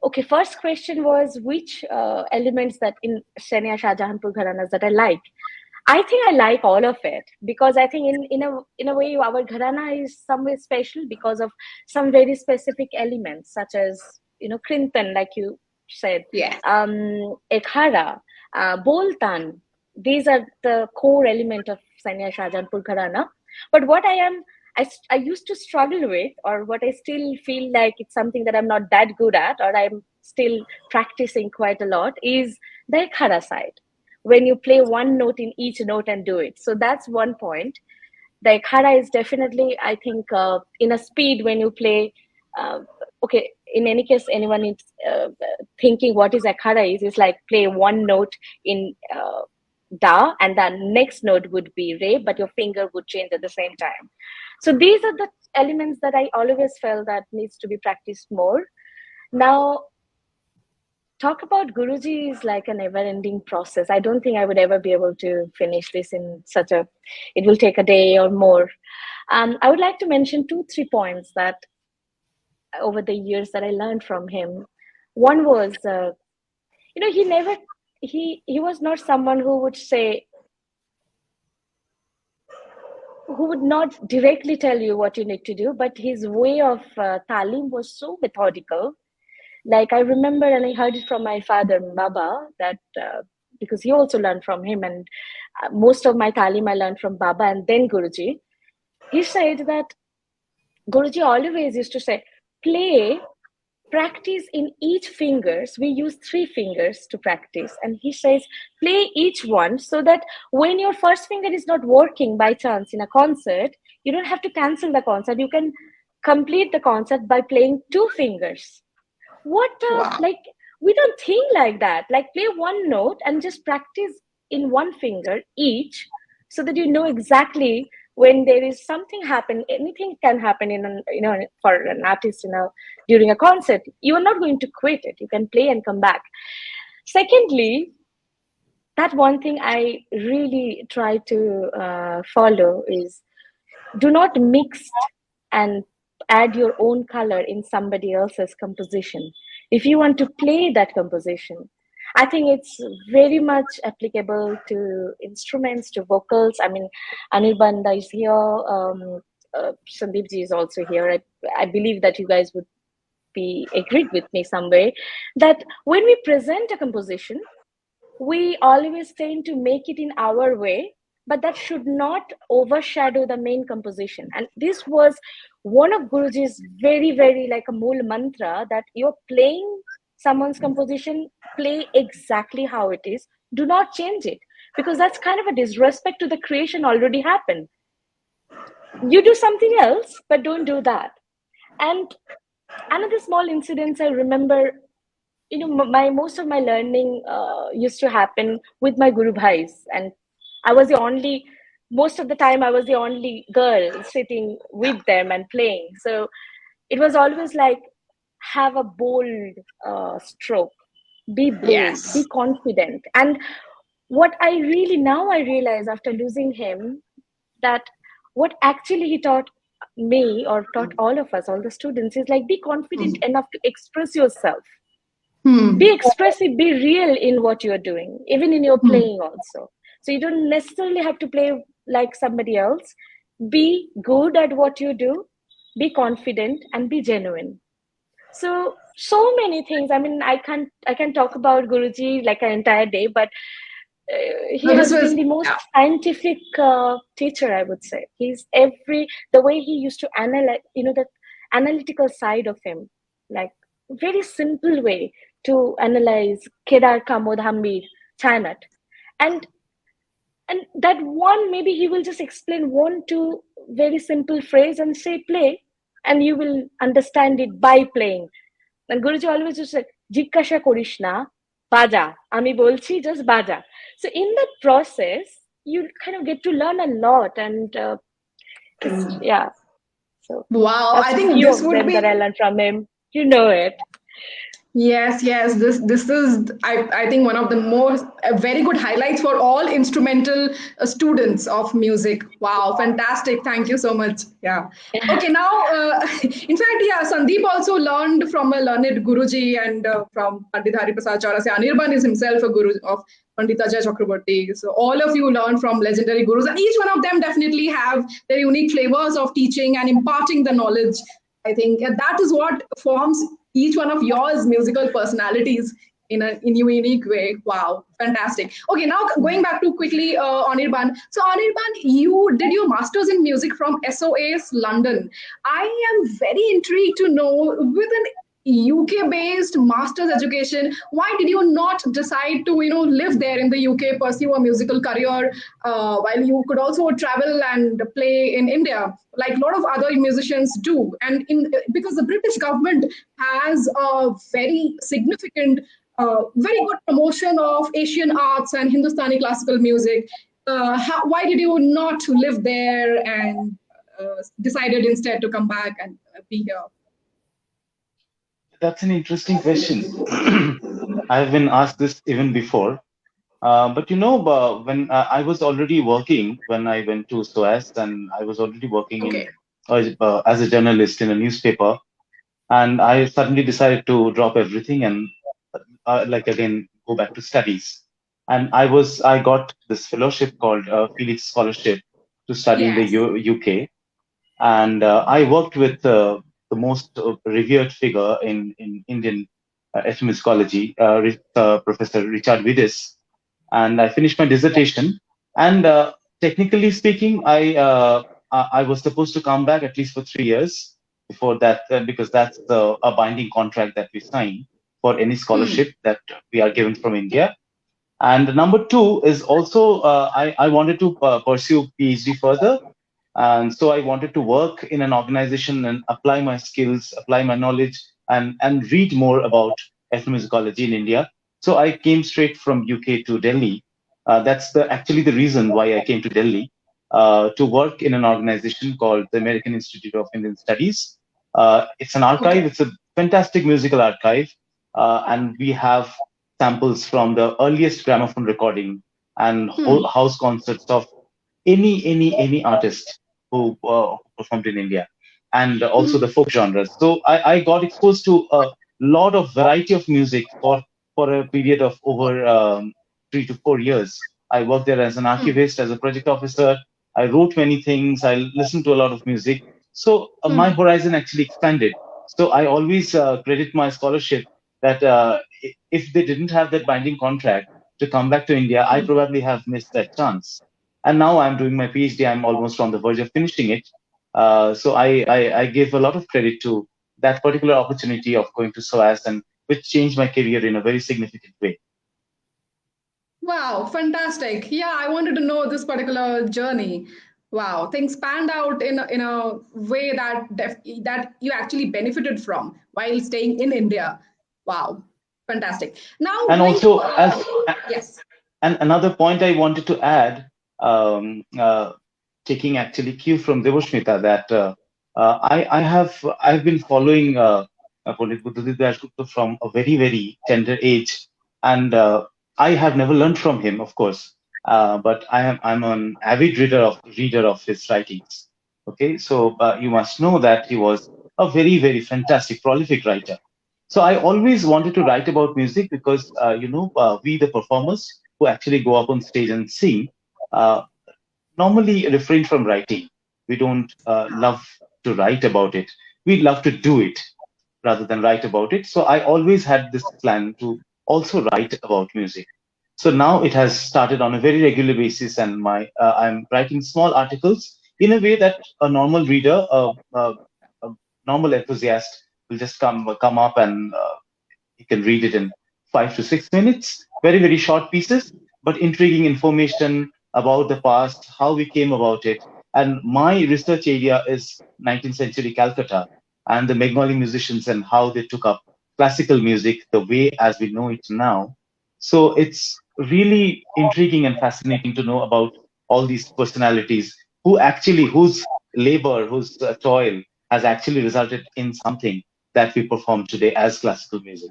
Okay, first question was which elements that in Senia Shahjahanpur Gharanas that I like. I think I like all of it, because I think in a way our gharana is somewhere special because of some very specific elements, such as Krintan, like you said, Ekhara, Boltan. These are the core element of Sania Shahjahanpur Gharana. But what I used to struggle with, or what I still feel like it's something that I'm not that good at, or I'm still practicing quite a lot, is the Ekhara side. When you play one note in each note and do it. So that's one point. The Ekhara is definitely, I think, in a speed when you play, in any case, anyone is thinking what is Ekhara is, it's like play one note in Da, and the next note would be Re, but your finger would change at the same time. So these are the elements that I always felt that needs to be practiced more. Now, talk about Guruji is like a never-ending process. I don't think I would ever be able to finish this in it will take a day or more. I would like to mention 2-3 points that over the years that I learned from him. One was, he was not someone who would not directly tell you what you need to do, but his way of talim was so methodical. Like I remember, and I heard it from my father, Baba, that because he also learned from him, and most of my talim I learned from Baba and then Guruji. He said that Guruji always used to say, practice in each fingers. We use 3 fingers to practice. And he says, play each one so that when your first finger is not working by chance in a concert, you don't have to cancel the concert. You can complete the concert by playing 2 fingers. Like, we don't think like that. Like, play one note and just practice in 1 finger each, so that you know exactly when there is something happen. Anything can happen for an artist during a concert. You are not going to quit it. You can play and come back. Secondly, that one thing I really try to follow is, do not mix and add your own color in somebody else's composition. If you want to play that composition, I think it's very much applicable to instruments, to vocals. I mean, Anirban is here, Sandeep ji is also here. I believe that you guys would be agreed with me some way, that when we present a composition, we always tend to make it in our way, but that should not overshadow the main composition. And this was one of Guruji's very, very like a mool mantra that you're playing someone's composition, play exactly how it is. Do not change it, because that's kind of a disrespect to the creation already happened. You do something else, but don't do that. And another small incident I remember, my most of my learning used to happen with my guru bhais, and I was the only, most of the time I was the only girl sitting with them and playing. So it was always like, have a bold stroke, be bold, be Yes. confident. And what I really now I realize after losing him, that what actually he taught me, or taught all of us, all the students, is like, be confident enough to express yourself, Hmm. be expressive, be real in what you're doing, even in your Hmm. playing also. So you don't necessarily have to play like somebody else. Be good at what you do, be confident, and be genuine. So many things. I mean, I can talk about Guruji like an entire day, but he No, this has been was the most yeah. scientific teacher, I would say. He's the way he used to analyze, the analytical side of him, like very simple way to analyze Kedar Kamodhambir Chanat. And and that one, maybe he will just explain one, two very simple phrase and say play, and you will understand it by playing. And Guruji always just said, "Jikkasha korish na, baja. Ami bolchi, just baja." So in that process, you kind of get to learn a lot, and yeah. So Wow. that's I a think few this of would them that I be learned from him. You know it. yes, yes. This is I think one of the most very good highlights for all instrumental students of music. Wow, fantastic! Thank you so much. Yeah. Okay, now in fact, yeah, Sandeep also learned from a learned Guruji and from Pandit Hari Prasad Chaurasi. Anirban is himself a guru of Pandit Ajay Chakraborty. So all of you learn from legendary gurus, and each one of them definitely have their unique flavors of teaching and imparting the knowledge. I think that is what forms each one of yours musical personalities in a unique way. Wow, fantastic. Okay, now going back to quickly Anirban. So Anirban, you did your masters in music from SOAS London. I am very intrigued to know, with an UK based master's education, why did you not decide to live there in the UK, pursue a musical career, while you could also travel and play in India like a lot of other musicians do? And in because the British government has a very significant, very good promotion of Asian arts and Hindustani classical music. Why did you not live there and decided instead to come back and be here? That's an interesting question. I've been asked this even before. But when I was already working when I went to SOAS, and I was already working in Okay. as a journalist in a newspaper, and I suddenly decided to drop everything and like again go back to studies. And I got this fellowship called Felix Scholarship to study in the Yes. UK, and I worked with the most revered figure in Indian ethnomusicology, Professor Richard Widdis, and I finished my dissertation. And technically speaking, I was supposed to come back at least for 3 years before that, because that's a binding contract that we sign for any Hmm. scholarship that we are given from India. And number two is also I wanted to pursue PhD further, and so I wanted to work in an organization and apply my skills, apply my knowledge, and read more about ethnomusicology in India. So I came straight from UK to Delhi. That's actually the reason why I came to Delhi, to work in an organization called the American Institute of Indian Studies. It's an archive. Okay. It's a fantastic musical archive, and we have samples from the earliest gramophone recording and Hmm. house concerts of any artist who performed in India, and also Hmm. the folk genres. So I got exposed to a lot of variety of music for a period of over 3 to 4 years. I worked there as an Hmm. archivist, as a project officer. I wrote many things. I listened to a lot of music. So my Hmm. horizon actually expanded. So I always credit my scholarship that if they didn't have that binding contract to come back to India, I Hmm. probably have missed that chance. And now I'm doing my PhD. I'm almost on the verge of finishing it. So I give a lot of credit to that particular opportunity of going to SOAS, and which changed my career in a very significant way. Wow, fantastic. Yeah, I wanted to know this particular journey. Wow, things panned out in a way that you actually benefited from while staying in India. Wow, fantastic. Now And going to also, as yes. and another point I wanted to add, taking actually cue from Debasmita, that I've been following Pandit Buddhadeb Dasgupta from a very tender age, and I have never learned from him, of course, but I'm an avid reader of his writings. Okay, so you must know that he was a very fantastic, prolific writer. So I always wanted to write about music because we the performers who actually go up on stage and sing uh, normally refrain from writing. We don't love to write about it. We love to do it rather than write about it. So I always had this plan to also write about music. So now it has started on a very regular basis, and I'm writing small articles in a way that a normal reader, a normal enthusiast, will just come up and you can read it in 5 to 6 minutes. Very short pieces, but intriguing information about the past, how we came about it. And my research area is 19th century Calcutta and the Bengali musicians and how they took up classical music the way as we know it now. So it's really intriguing and fascinating to know about all these personalities whose labor, whose toil has actually resulted in something that we perform today as classical music.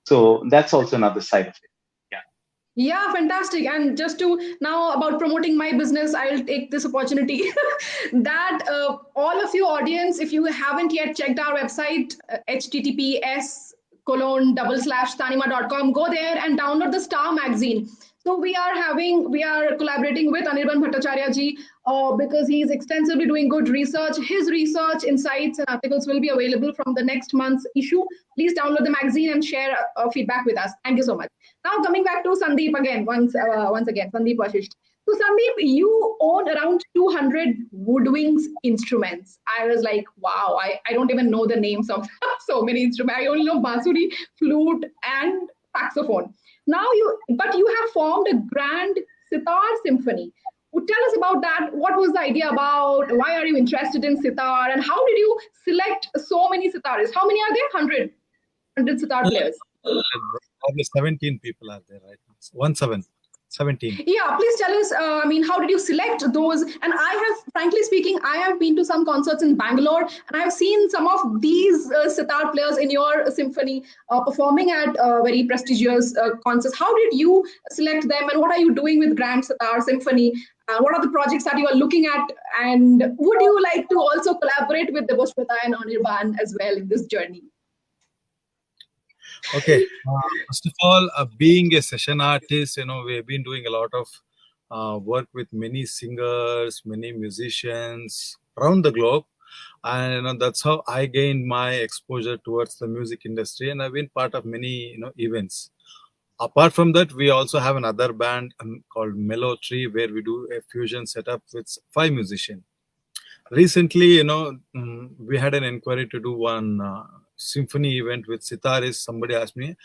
So that's also another side of it. Yeah. Yeah, fantastic. And just to now about promoting my business, I'll take this opportunity that all of you audience, if you haven't yet checked our website, https://tanima.com, go there and download the Star magazine. So we are collaborating with Anirban Bhattacharya ji because he is extensively doing good research. His research insights and articles will be available from the next month's issue. Please download the magazine and share feedback with us. Thank you so much. Now coming back to Sandeep again, once again, Sandeep Vasishta. So Sandeep, you own around 200 woodwinds instruments. I was like, wow, I don't even know the names of so many instruments. I only know bansuri, flute, and saxophone. But you have formed a grand sitar symphony. Tell us about that. What was the idea about? Why are you interested in sitar? And how did you select so many sitarists? How many are there? 100 sitar players. Probably 17 people are there right now. 17. Yeah, please tell us. How did you select those? And I have, frankly speaking, I have been to some concerts in Bangalore, and I have seen some of these sitar players in your symphony performing at very prestigious concerts. How did you select them, and what are you doing with Grand Sitar Symphony? What are the projects that you are looking at? And would you like to also collaborate with Debasmita and Anirban as well in this journey? Okay. First of all, being a session artist, we've been doing a lot of work with many singers, many musicians around the globe. And that's how I gained my exposure towards the music industry. And I've been part of many, events. Apart from that, we also have another band called Mellow Tree, where we do a fusion setup with 5 musicians. Recently, we had an inquiry to do one symphony event with sitarist. Somebody asked me,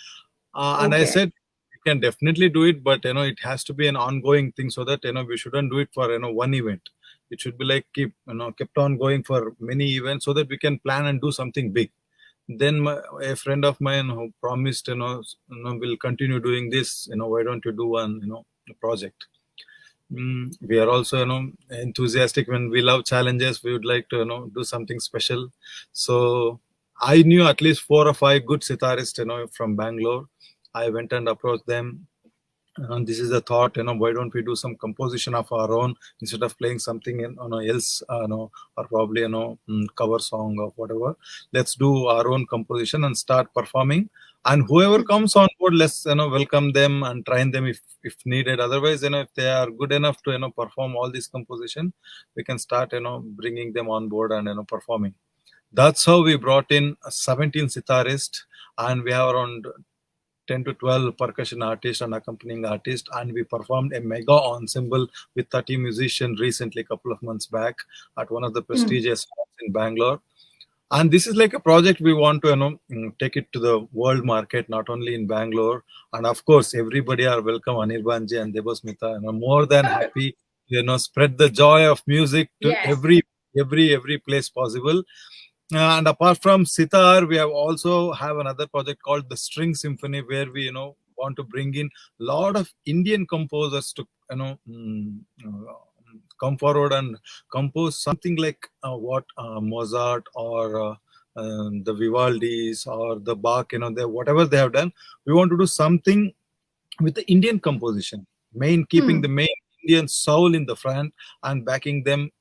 and I said, we can definitely do it, but it has to be an ongoing thing, so that we shouldn't do it for one event. It should be like kept on going for many events, so that we can plan and do something big. Then a friend of mine who promised, will continue doing this. Why don't you do one, project? We are also enthusiastic. When we love challenges, we would like to do something special. So I knew at least 4 or 5 good sitarists from Bangalore. I went and approached them, and this is the thought, why don't we do some composition of our own instead of playing something else, or probably cover song or whatever. Let's do our own composition and start performing, and whoever comes on board, let's welcome them and train them if needed. Otherwise, if they are good enough to perform all this composition, we can start bringing them on board and performing. That's how we brought in 17 sitarists, and we have around 10 to 12 percussion artists and accompanying artists, and we performed a mega ensemble with 30 musicians recently, a couple of months back, at one of the prestigious halls in Bangalore. And this is like a project we want to take it to the world market, not only in Bangalore. And of course, everybody are welcome, Anirban ji and Debasmita, more than happy, spread the joy of music to every place possible. And apart from sitar, we have another project called the String Symphony, where we want to bring in a lot of Indian composers to come forward and compose something like what Mozart or the Vivaldis or the Bach, whatever they have done. We want to do something with the Indian composition, keeping the main Indian soul in the front and backing them,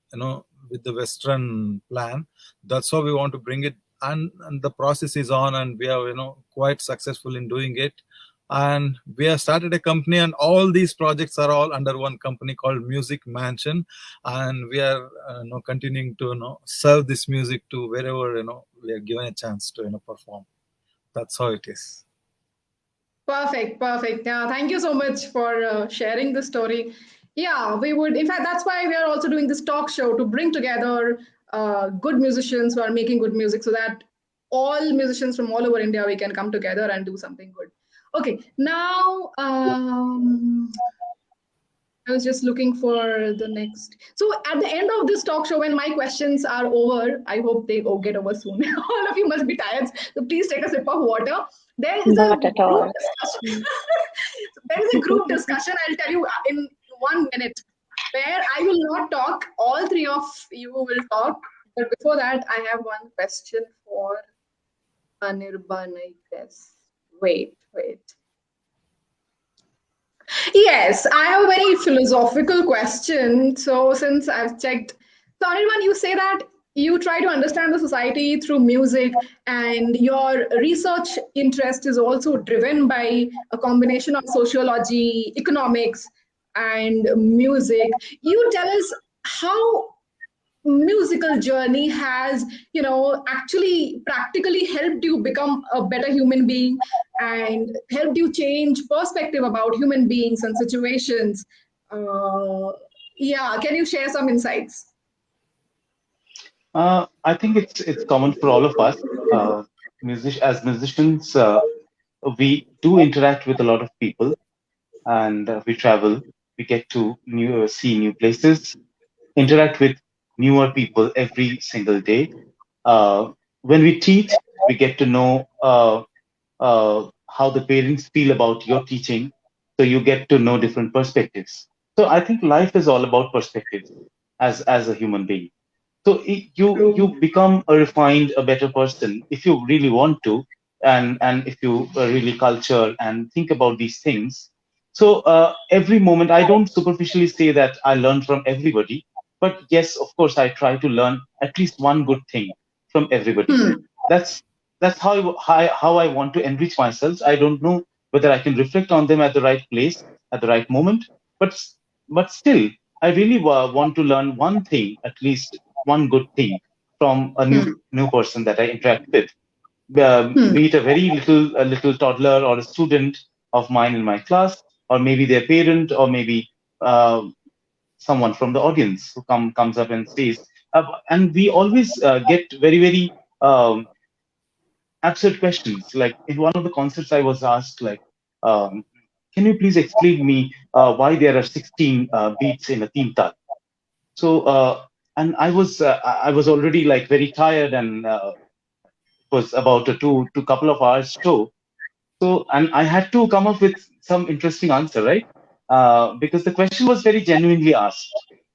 with the Western plan. That's how we want to bring it, and the process is on, and we are quite successful in doing it. And we have started a company, and all these projects are all under one company called Music Mansion, and we are continuing to serve this music to wherever we are given a chance to perform. That's how it is. Perfect. Yeah, thank you so much for sharing the story. Yeah, we would. In fact, that's why we are also doing this talk show, to bring together good musicians who are making good music, so that all musicians from all over India, we can come together and do something good. Okay, now I was just looking for the next. So at the end of this talk show, when my questions are over, I hope they get over soon. All of you must be tired, so please take a sip of water. There is a group discussion. There is a group discussion. I'll tell you in 1 minute, where I will not talk. All three of you will talk. But before that, I have one question for Anirban, I guess. Wait. Yes, I have a very philosophical question. So since I've checked, so Anirban, you say that you try to understand the society through music, and your research interest is also driven by a combination of sociology, economics, and music. You tell us how musical journey has actually practically helped you become a better human being, and helped you change perspective about human beings and situations. Can you share some insights? I think it's common for all of us. As musicians, we do interact with a lot of people, and we travel. We get to see new places, interact with newer people every single day. When we teach, we get to know how the parents feel about your teaching, so you get to know different perspectives. So I think life is all about perspectives as a human being. So you become a refined, a better person if you really want to, and if you really culture and think about these things. So every moment, I don't superficially say that I learn from everybody, but yes, of course, I try to learn at least one good thing from everybody. That's how I want to enrich myself. I don't know whether I can reflect on them at the right place at the right moment, but still, I really want to learn one thing, at least one good thing, from a new person that I interact with, be it a little toddler or a student of mine in my class, or maybe their parent, or maybe someone from the audience who comes up and says, and we always get very absurd questions. Like in one of the concerts, I was asked, like, can you please explain me why there are 16 beats in a team tal? So, and I was already like very tired, and it was about a two couple of hours show. So, and I had to come up with some interesting answer, right? Because the question was very genuinely asked,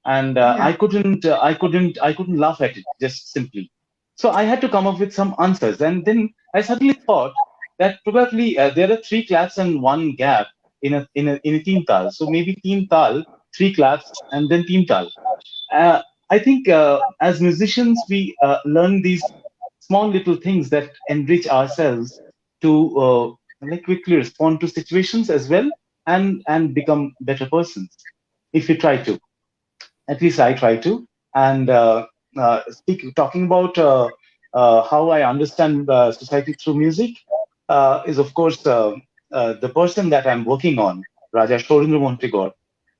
and I couldn't laugh at it just simply. So I had to come up with some answers, and then I suddenly thought that probably there are 3 claps and 1 gap in a team tal. So maybe team tal, 3 claps, and then team tal. I think as musicians, we learn these small little things that enrich ourselves to like quickly respond to situations as well, and become better persons if you try to. At least I try to. And talking about how I understand society through music is, of course, the person that I'm working on, Raja Shorindra Mohan,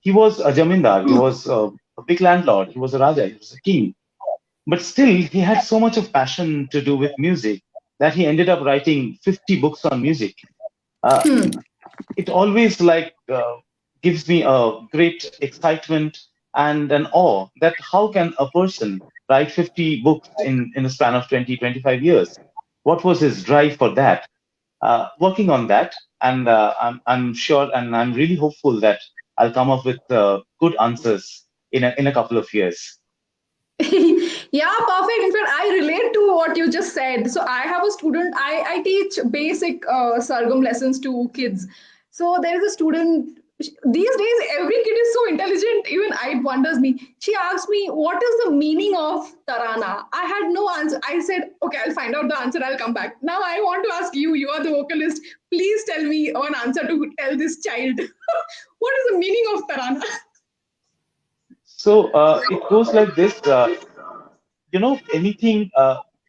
he was a Jamindar, he was a big landlord, he was a Raja, he was a king. But still, he had so much of passion to do with music that he ended up writing 50 books on music. It always gives me a great excitement and an awe that how can a person write 50 books in a span of 20, 25 years? What was his drive for that? Working on that, and I'm sure, and I'm really hopeful that I'll come up with good answers in a couple of years. Yeah, perfect. In fact, I relate to what you just said. So I have a student, I teach basic sargam lessons to kids. So there is a student, these days every kid is so intelligent, even it wonders me. She asked me, what is the meaning of tarana? I had no answer. I said, okay, I'll find out the answer, I'll come back. Now I want to ask you, you are the vocalist. Please tell me an answer to tell this child. What is the meaning of tarana? So it goes like this. Anything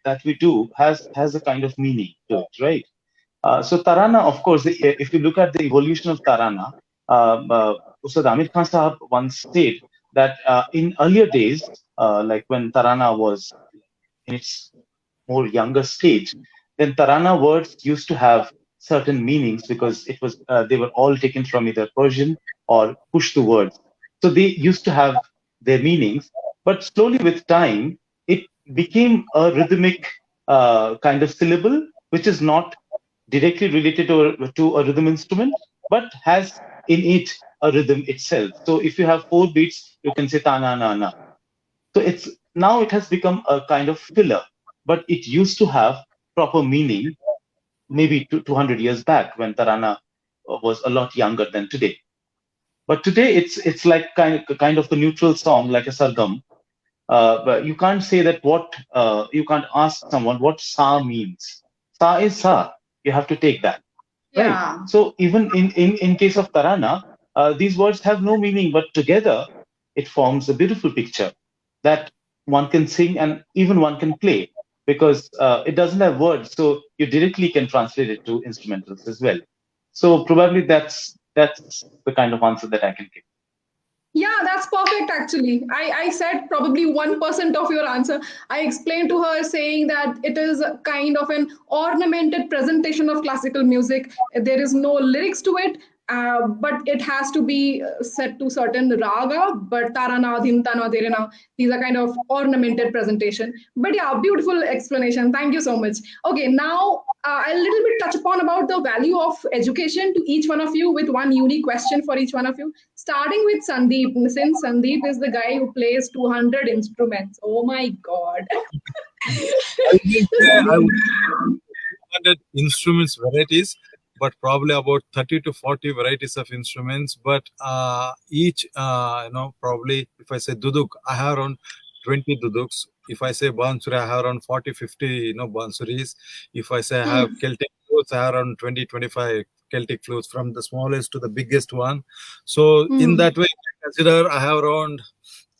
that we do has a kind of meaning to it, right? So Tarana, of course, if you look at the evolution of Tarana, Ustad Amir Khan Sahab once said that in earlier days, like when Tarana was in its more younger stage, then Tarana words used to have certain meanings because it was they were all taken from either Persian or Pushtu words. So they used to have their meanings, but slowly with time, it became a rhythmic kind of syllable, which is not directly related to a rhythm instrument, but has in it a rhythm itself. So if you have 4 beats, you can say ta na na na. So it's now it has become a kind of filler, but it used to have proper meaning maybe 200 years back when Tarana was a lot younger than today. But today it's like kind of a neutral song, like a sargam. But you can't say that you can't ask someone what sa means. Sa is sa. You have to take that. Right. Yeah. So even in case of Tarana, these words have no meaning, but together it forms a beautiful picture that one can sing and even one can play because it doesn't have words, so you directly can translate it to instrumentals as well. So probably that's the kind of answer that I can give. Yeah, that's perfect actually. I said probably 1% of your answer. I explained to her saying that it is a kind of an ornamented presentation of classical music. There is no lyrics to it, but it has to be set to certain raga, but tarana, dhintana, derena, these are kind of ornamented presentation. But yeah, beautiful explanation. Thank you so much. Okay, now I'll a little bit touch upon about the value of education to each one of you with one unique question for each one of you. Starting with Sandeep, since Sandeep is the guy who plays 200 instruments. Oh my God. I would say instruments varieties, but probably about 30 to 40 varieties of instruments. But each, probably if I say duduk, I have around 20 duduks. If I say bansuri, I have around 40, 50, bansuris. If I say I have Celtic flutes, I have around 20, 25 Celtic flutes from the smallest to the biggest one. So in that way, I consider I have around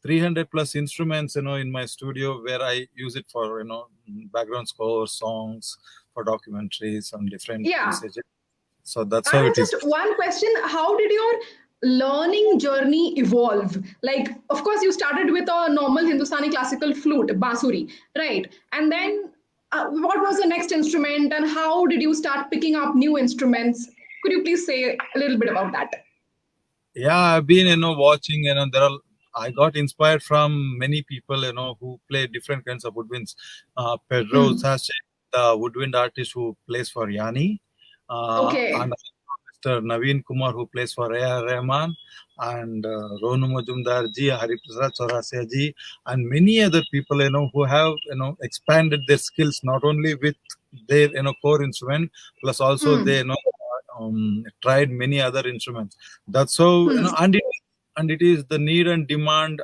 300 plus instruments, in my studio where I use it for, background scores, songs, for documentaries and different messages. So that's how it is. Just one question. How did your learning journey evolve? Like, of course, you started with a normal Hindustani classical flute, bansuri, right? And then what was the next instrument and how did you start picking up new instruments? Could you please say a little bit about that? Yeah, I've been, watching, I got inspired from many people, who play different kinds of woodwinds. Pedro Sache, the woodwind artist who plays for Yanni. And Mr. Naveen Kumar, who plays for A.R. Rahman, and Ronu Majumdar ji, Hariprasad Chaurasia ji, and many other people, who have, expanded their skills not only with their, core instrument, plus also they, tried many other instruments. That's how, and it is the need and demand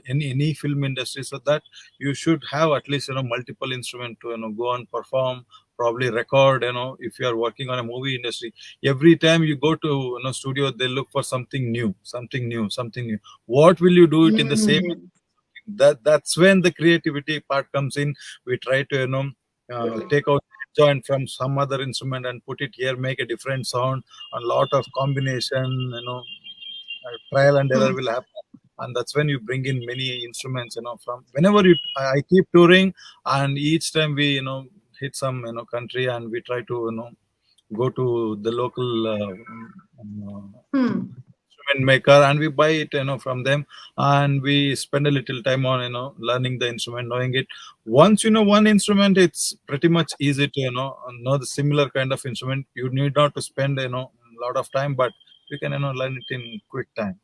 in any film industry, so that you should have at least multiple instruments to go and perform, probably record. If you are working on a movie industry, every time you go to studio, they look for something new. What will you do it in the same? That's when the creativity part comes in. We try to take out joint from some other instrument and put it here, make a different sound, a lot of combination, trial and error will happen. And that's when you bring in many instruments, from whenever I keep touring, and each time we, hit some, country, and we try to, go to the local instrument maker, and we buy it, from them, and we spend a little time on, learning the instrument, knowing it. Once you know one instrument, it's pretty much easy to, know the similar kind of instrument. You need not to spend, a lot of time, but you can, learn it in quick time.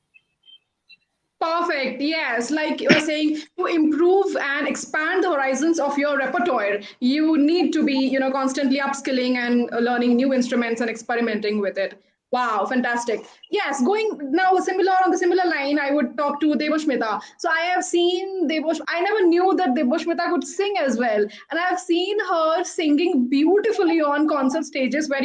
Perfect. Yes, like you were saying, to improve and expand the horizons of your repertoire, you need to be, constantly upskilling and learning new instruments and experimenting with it. Wow, fantastic. Yes, going now on the similar line, I would talk to Debasmita. So I have seen I never knew that Debasmita could sing as well. And I have seen her singing beautifully on concert stages where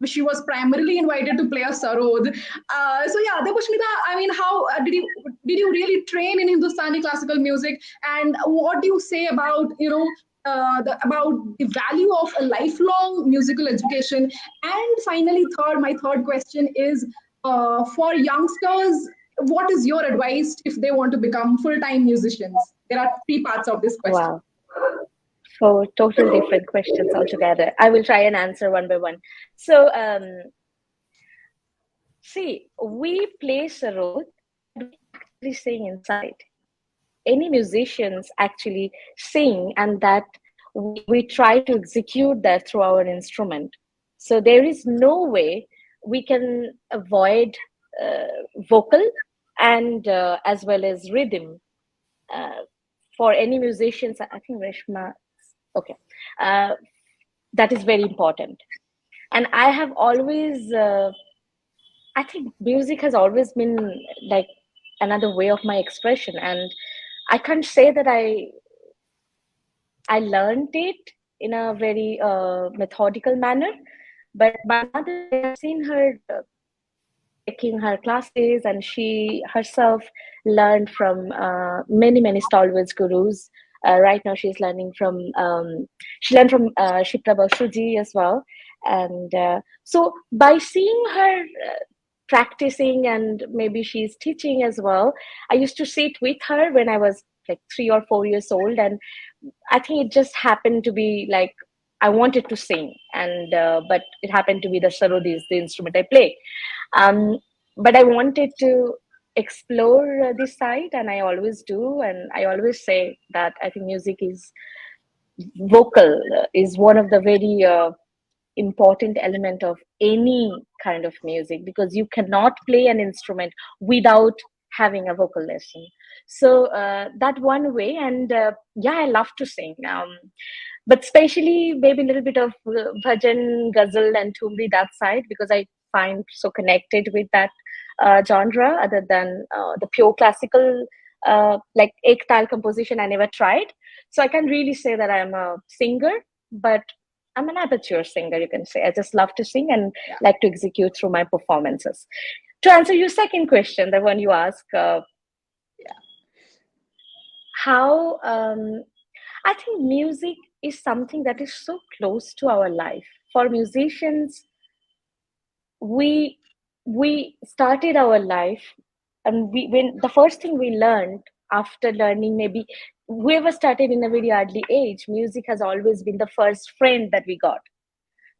she was primarily invited to play a Sarod. So yeah, Debasmita, I mean, how did you really train in Hindustani classical music? And what do you say about, about the value of a lifelong musical education? And finally, my third question is, for youngsters, what is your advice if they want to become full-time musicians? There are three parts of this question. Wow. So total different questions altogether. I will try and answer one by one. So, see, we play Sarod, we actually sing inside. Any musicians actually sing, and that we try to execute that through our instrument. So there is no way we can avoid vocal and as well as rhythm. For any musicians, I think Reshma, okay, that is very important. And I have always, I think music has always been like another way of my expression, and I can't say that I learned it in a very methodical manner, but my mother, I've seen her taking her classes, and she herself learned from many stalwart gurus. Right now, she's learning from she learned from Shipra Basuji as well, and so by seeing her practicing, and maybe she's teaching as well, I used to sit with her when I was like 3 or 4 years old, and I think it just happened to be like I wanted to sing, and but it happened to be the sarod is the instrument I play. But I wanted to explore this side, and I always do, and I always say that I think music is vocal is one of the very important element of any kind of music, because you cannot play an instrument without having a vocal lesson. So that one way, and yeah, I love to sing, but especially maybe a little bit of bhajan, ghazal and thumri, that side, because I find so connected with that genre, other than the pure classical like ek tal composition. I never tried, so I can't really say that I'm a singer, but I'm an amateur singer, you can say. I just love to sing and like to execute through my performances. To answer your second question, the one you ask, how I think music is something that is so close to our life. For musicians, we started our life, and when the first thing we learned after learning, maybe whoever started in a very early age, music has always been the first friend that we got.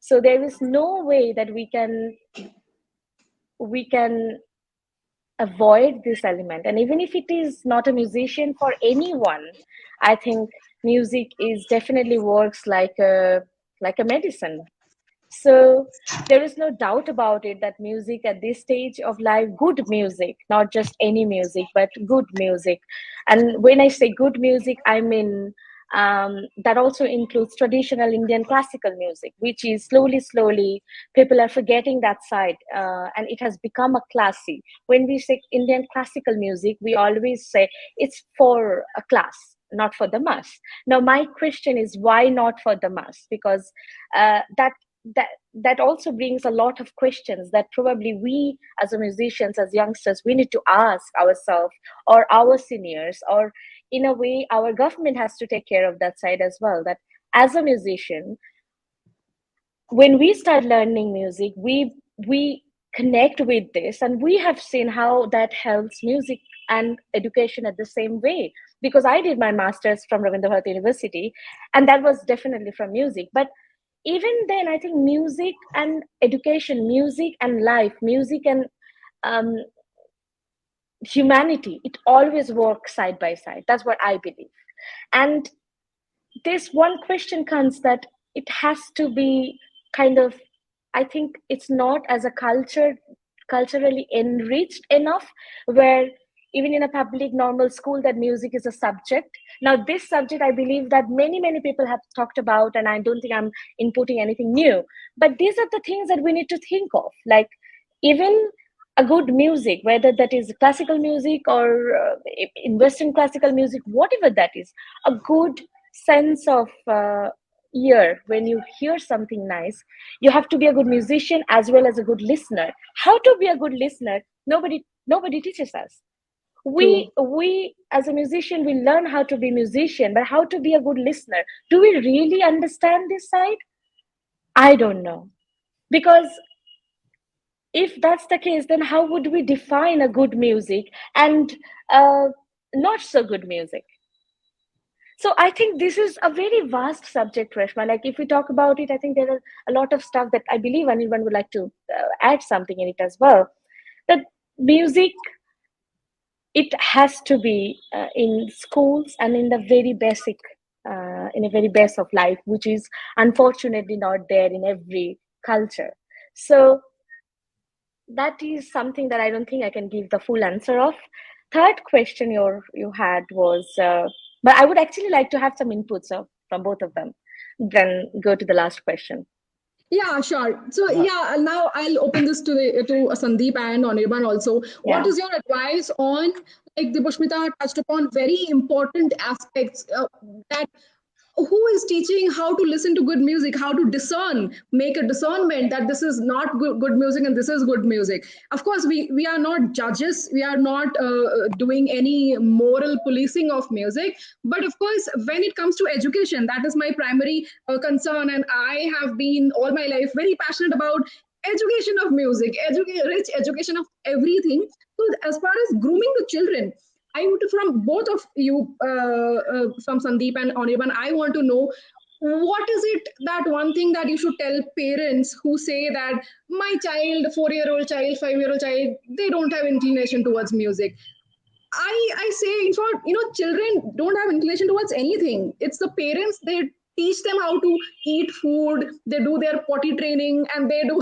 So there is no way that we can avoid this element. And even if it is not a musician, for anyone, I think music is definitely works like a medicine. So there is no doubt about it that music at this stage of life, good music, not just any music, but good music. And when I say good music, I mean that also includes traditional Indian classical music, which is slowly people are forgetting that side, and it has become a classy. When we say Indian classical music, we always say it's for a class, not for the mass. Now my question is, why not for the mass? Because that also brings a lot of questions that probably we as a musicians, as youngsters, we need to ask ourselves, or our seniors, or in a way our government has to take care of that side as well, that as a musician, when we start learning music, we connect with this, and we have seen how that helps music and education at the same way. Because I did my master's from Rabindra Bharati University, and that was definitely from music. But even then, I think music and education, music and life, music and um, humanity, it always works side by side. That's what I believe. And this one question comes that it has to be kind of, I think it's not as a culturally enriched enough, where even in a public normal school that music is a subject. Now this subject, I believe that many people have talked about, and I don't think I'm inputting anything new, but these are the things that we need to think of. Like, even a good music, whether that is classical music or in Western classical music, whatever that is, a good sense of ear. When you hear something nice, you have to be a good musician as well as a good listener. How to be a good listener, nobody teaches us. True. We as a musician, we learn how to be musician, but how to be a good listener, do we really understand this side? I don't know. Because if that's the case, then how would we define a good music and uh, not so good music? So I think this is a very vast subject, Reshma. Like, if we talk about it, I think there are a lot of stuff that I believe anyone would like to add something in it as well. That music, it has to be in schools and in the very basic, in a very base of life, which is unfortunately not there in every culture. So that is something that I don't think I can give the full answer of. Third question you had was, but I would actually like to have some inputs from both of them, then go to the last question. Yeah, sure. So Yeah. yeah, now I'll open this to Sandeep and Anirban also. What Yeah. is your advice on, like Debasmita touched upon very important aspects, that who is teaching how to listen to good music, how to discern, make a discernment that this is not good music and this is good music. Of course, we are not judges, we are not doing any moral policing of music, but of course when it comes to education, that is my primary concern, and I have been all my life very passionate about education of music, rich education of everything. So as far as grooming the children, I would, from both of you, from Sandeep and Anirban, I want to know, what is it, that one thing that you should tell parents who say that my child, 4-year-old child, 5-year-old child, they don't have inclination towards music. I say, in short, children don't have inclination towards anything. It's the parents, they teach them how to eat food, they do their potty training, and they do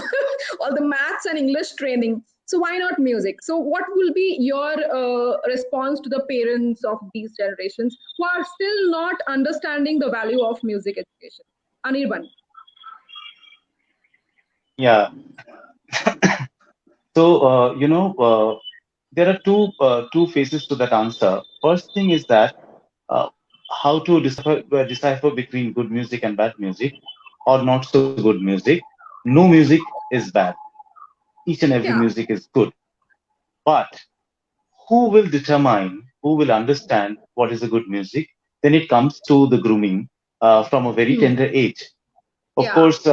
all the maths and English training. So why not music? So what will be your response to the parents of these generations who are still not understanding the value of music education? Anirban. Yeah. So, there are two phases to that answer. First thing is that uh, how to decipher between good music and bad music, or not so good music. No music is bad. Each and every Yeah. music is good. But who will understand what is a good music? Then it comes to the grooming from a very Hmm. tender age. Of Yeah. course,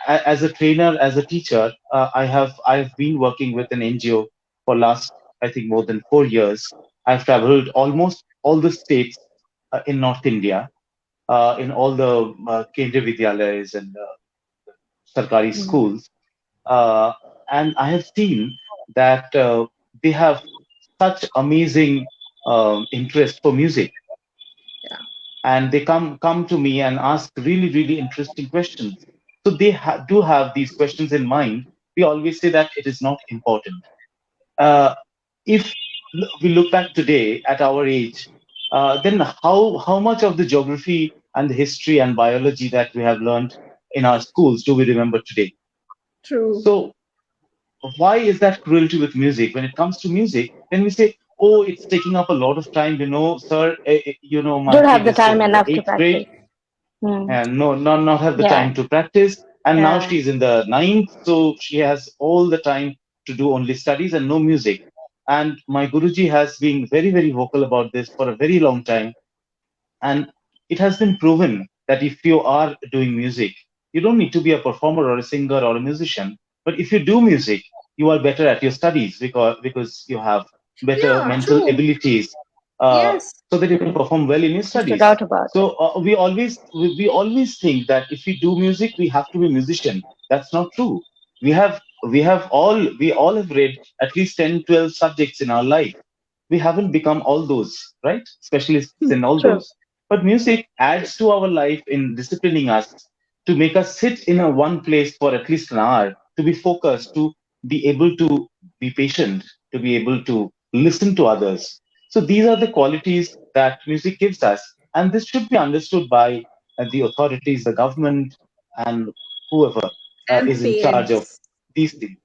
as a trainer, as a teacher, I've been working with an NGO for last, I think, more than 4 years. I've traveled almost all the states in North India, in all the Kendriya Vidyalayas and Sarkari Mm. schools, uh, and I have seen that they have such amazing interest for music, Yeah. and they come to me and ask really interesting questions. So they do have these questions in mind. We always say that it is not important. uh, if we look back today at our age, then how much of the geography and the history and biology that we have learned in our schools do we remember today? True. So why is that cruelty with music? When it comes to music, then we say, oh, it's taking up a lot of time, sir. My Don't have kid the is time in the enough to eighth grade practice. Mm. and not have the Yeah. time to practice. And now Yeah. she's in the ninth, so she has all the time to do only studies and no music. And my Guruji has been very vocal about this for a very long time. And it has been proven that if you are doing music, You don't need to be a performer or a singer or a musician. But if you do music, you are better at your studies because you have better Yeah, mental true. abilities, Yes. so that you can perform well in your There's no studies. doubt about it. So we always think that if we do music, we have to be a musician. That's not true. We all have read at least 10, 12 subjects in our life. We haven't become all those, right? Specialists in all True. those. But music adds to our life in disciplining us to make us sit in a one place for at least an hour, to be focused, to be able to be patient, to be able to listen to others. So these are the qualities that music gives us. And this should be understood by the authorities, the government, and whoever And is in charge of parents. these things.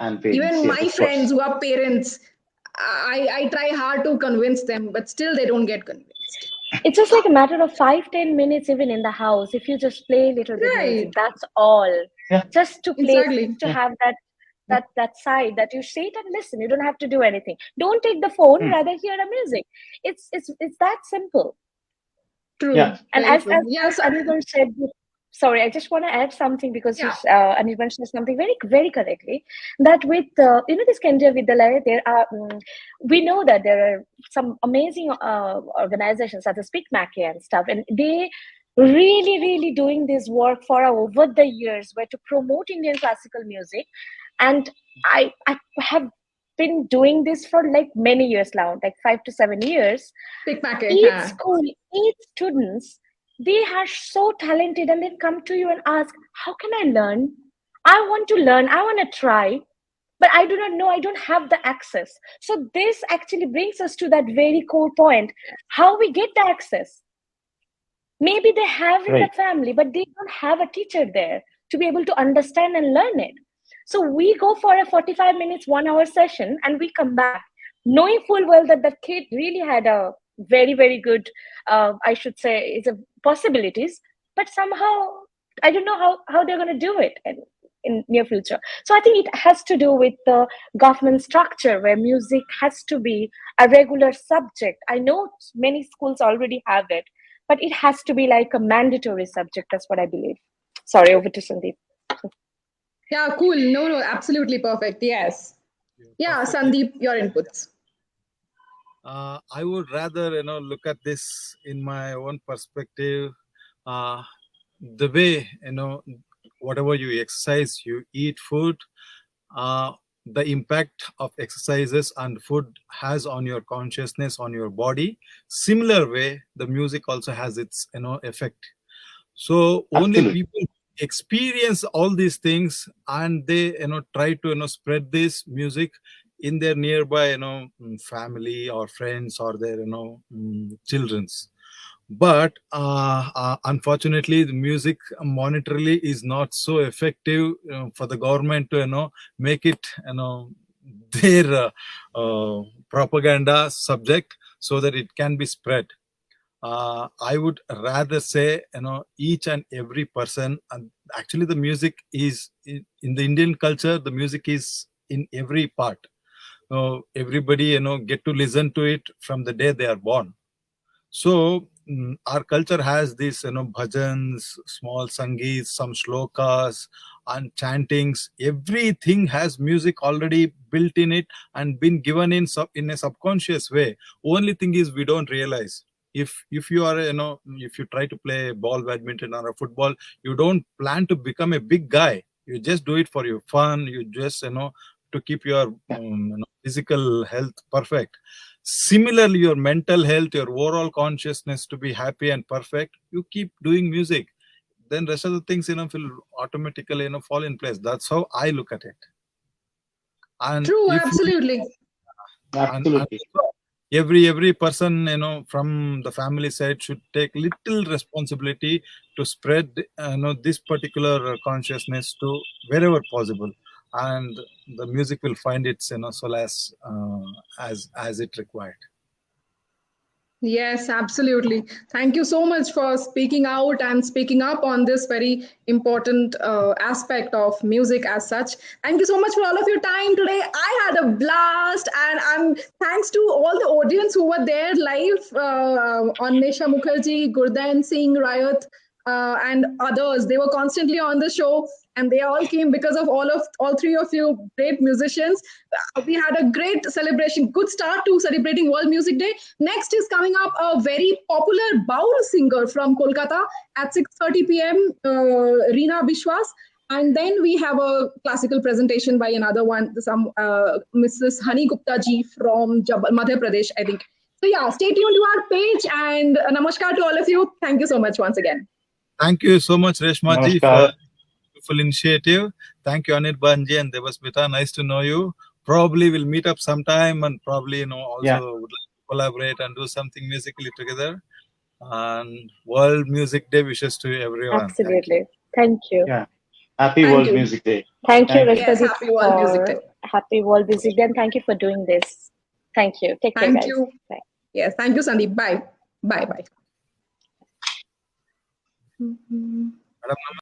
And parents, Even yes, my of friends course. who are parents, I try hard to convince them, but still they don't get convinced. It's just like a matter of 5-10 minutes even in the house. If you just play a little bit music, Right. that's all. Yeah, Just to play, Exactly. to yeah. have that side that you sit and listen. You don't have to do anything. Don't take the phone, Hmm. rather hear the music. It's that simple. Yeah, True. And Very as true. Yes. Anirban said, sorry, I just want to add something because Yeah. Anirban said something very, very correctly. That with this Kendriya Vidyalaya, there are we know that there are some amazing organizations such as Pickmacky and stuff, and they really, really doing this work for over the years, where to promote Indian classical music, and I have been doing this for like many years now, like 5 to 7 years. Pickpacket. Each Huh. school, each students, they are so talented and they come to you and ask, how can I learn? I want to learn, I want to try, but I do not know, I don't have the access. So this actually brings us to that very core point, how we get the access. Maybe they have in the right. family, but they don't have a teacher there to be able to understand and learn it. So we go for a 45 minutes, 1 hour session, and we come back knowing full well that the kid really had a very, very good, I should say, it's a possibilities, but somehow I don't know how they're going to do it in near future. So I think it has to do with the government structure where music has to be a regular subject. I know many schools already have it, but it has to be like a mandatory subject. That's what I believe. Sorry, over to Sandeep. Yeah, cool. No, no, absolutely perfect. Yes. Yeah, Perfectly. Sandeep, your inputs. I would rather, look at this in my own perspective. Uh, the way, whatever you exercise, you eat food, uh, the impact of exercises and food has on your consciousness, on your body. Similar way, the music also has its, effect. So only Absolutely. people experience all these things and they try to spread this music in their nearby family or friends or their children's. But unfortunately the music monetarily is not so effective for the government to make it their propaganda subject so that it can be spread. I would rather say, each and every person, and actually the music is in the Indian culture, the music is in every part. Everybody, get to listen to it from the day they are born. So our culture has this, bhajans, small sangeets, some shlokas, and chantings. Everything has music already built in it and been given in a subconscious way. Only thing is we don't realize. If you are, if you try to play ball, badminton, or a football, you don't plan to become a big guy. You just do it for your fun. You just, to keep your Yeah. physical health perfect. Similarly, your mental health, your overall consciousness to be happy and perfect, you keep doing music. Then rest of the things, will automatically, fall in place. That's how I look at it. And True, if you absolutely. and Absolutely. every person, from the family side should take little responsibility to spread, this particular consciousness to wherever possible, and the music will find its, solace as it required. Yes, absolutely. Thank you so much for speaking out and speaking up on this very important aspect of music as such. Thank you so much for all of your time today. I had a blast, and I'm thanks to all the audience who were there live on Nesha Mukherjee, Gurdan Singh, Rayat. and others. They were constantly on the show, and they all came because of all three of you great musicians. We had a great celebration, good start to celebrating World Music Day. Next is coming up a very popular baul singer from Kolkata at 6:30 p.m. Reena Bishwas. And then we have a classical presentation by another one, Mrs. Hani Gupta ji from Madhya Pradesh, I think. So yeah, stay tuned to our page, and namaskar to all of you. Thank you so much once again. Thank you so much, Reshma ji, for Namaskar. beautiful initiative. Thank you, Anirban ji and Debasmita. Nice to know you. Probably we'll meet up sometime, and probably also would like to collaborate and do something musically together. And World Music Day wishes to everyone. Absolutely. Thank you. Yeah. Happy Thank World you. Music Day. Thank you, Thank you. Yes, Reshma ji, happy World Music Day. Happy World Music Day, and thank you for doing this. Thank you. Take care, Thank guys. you. Bye. Yes, thank you, Sandeep. Bye. Bye. Bye. Madam,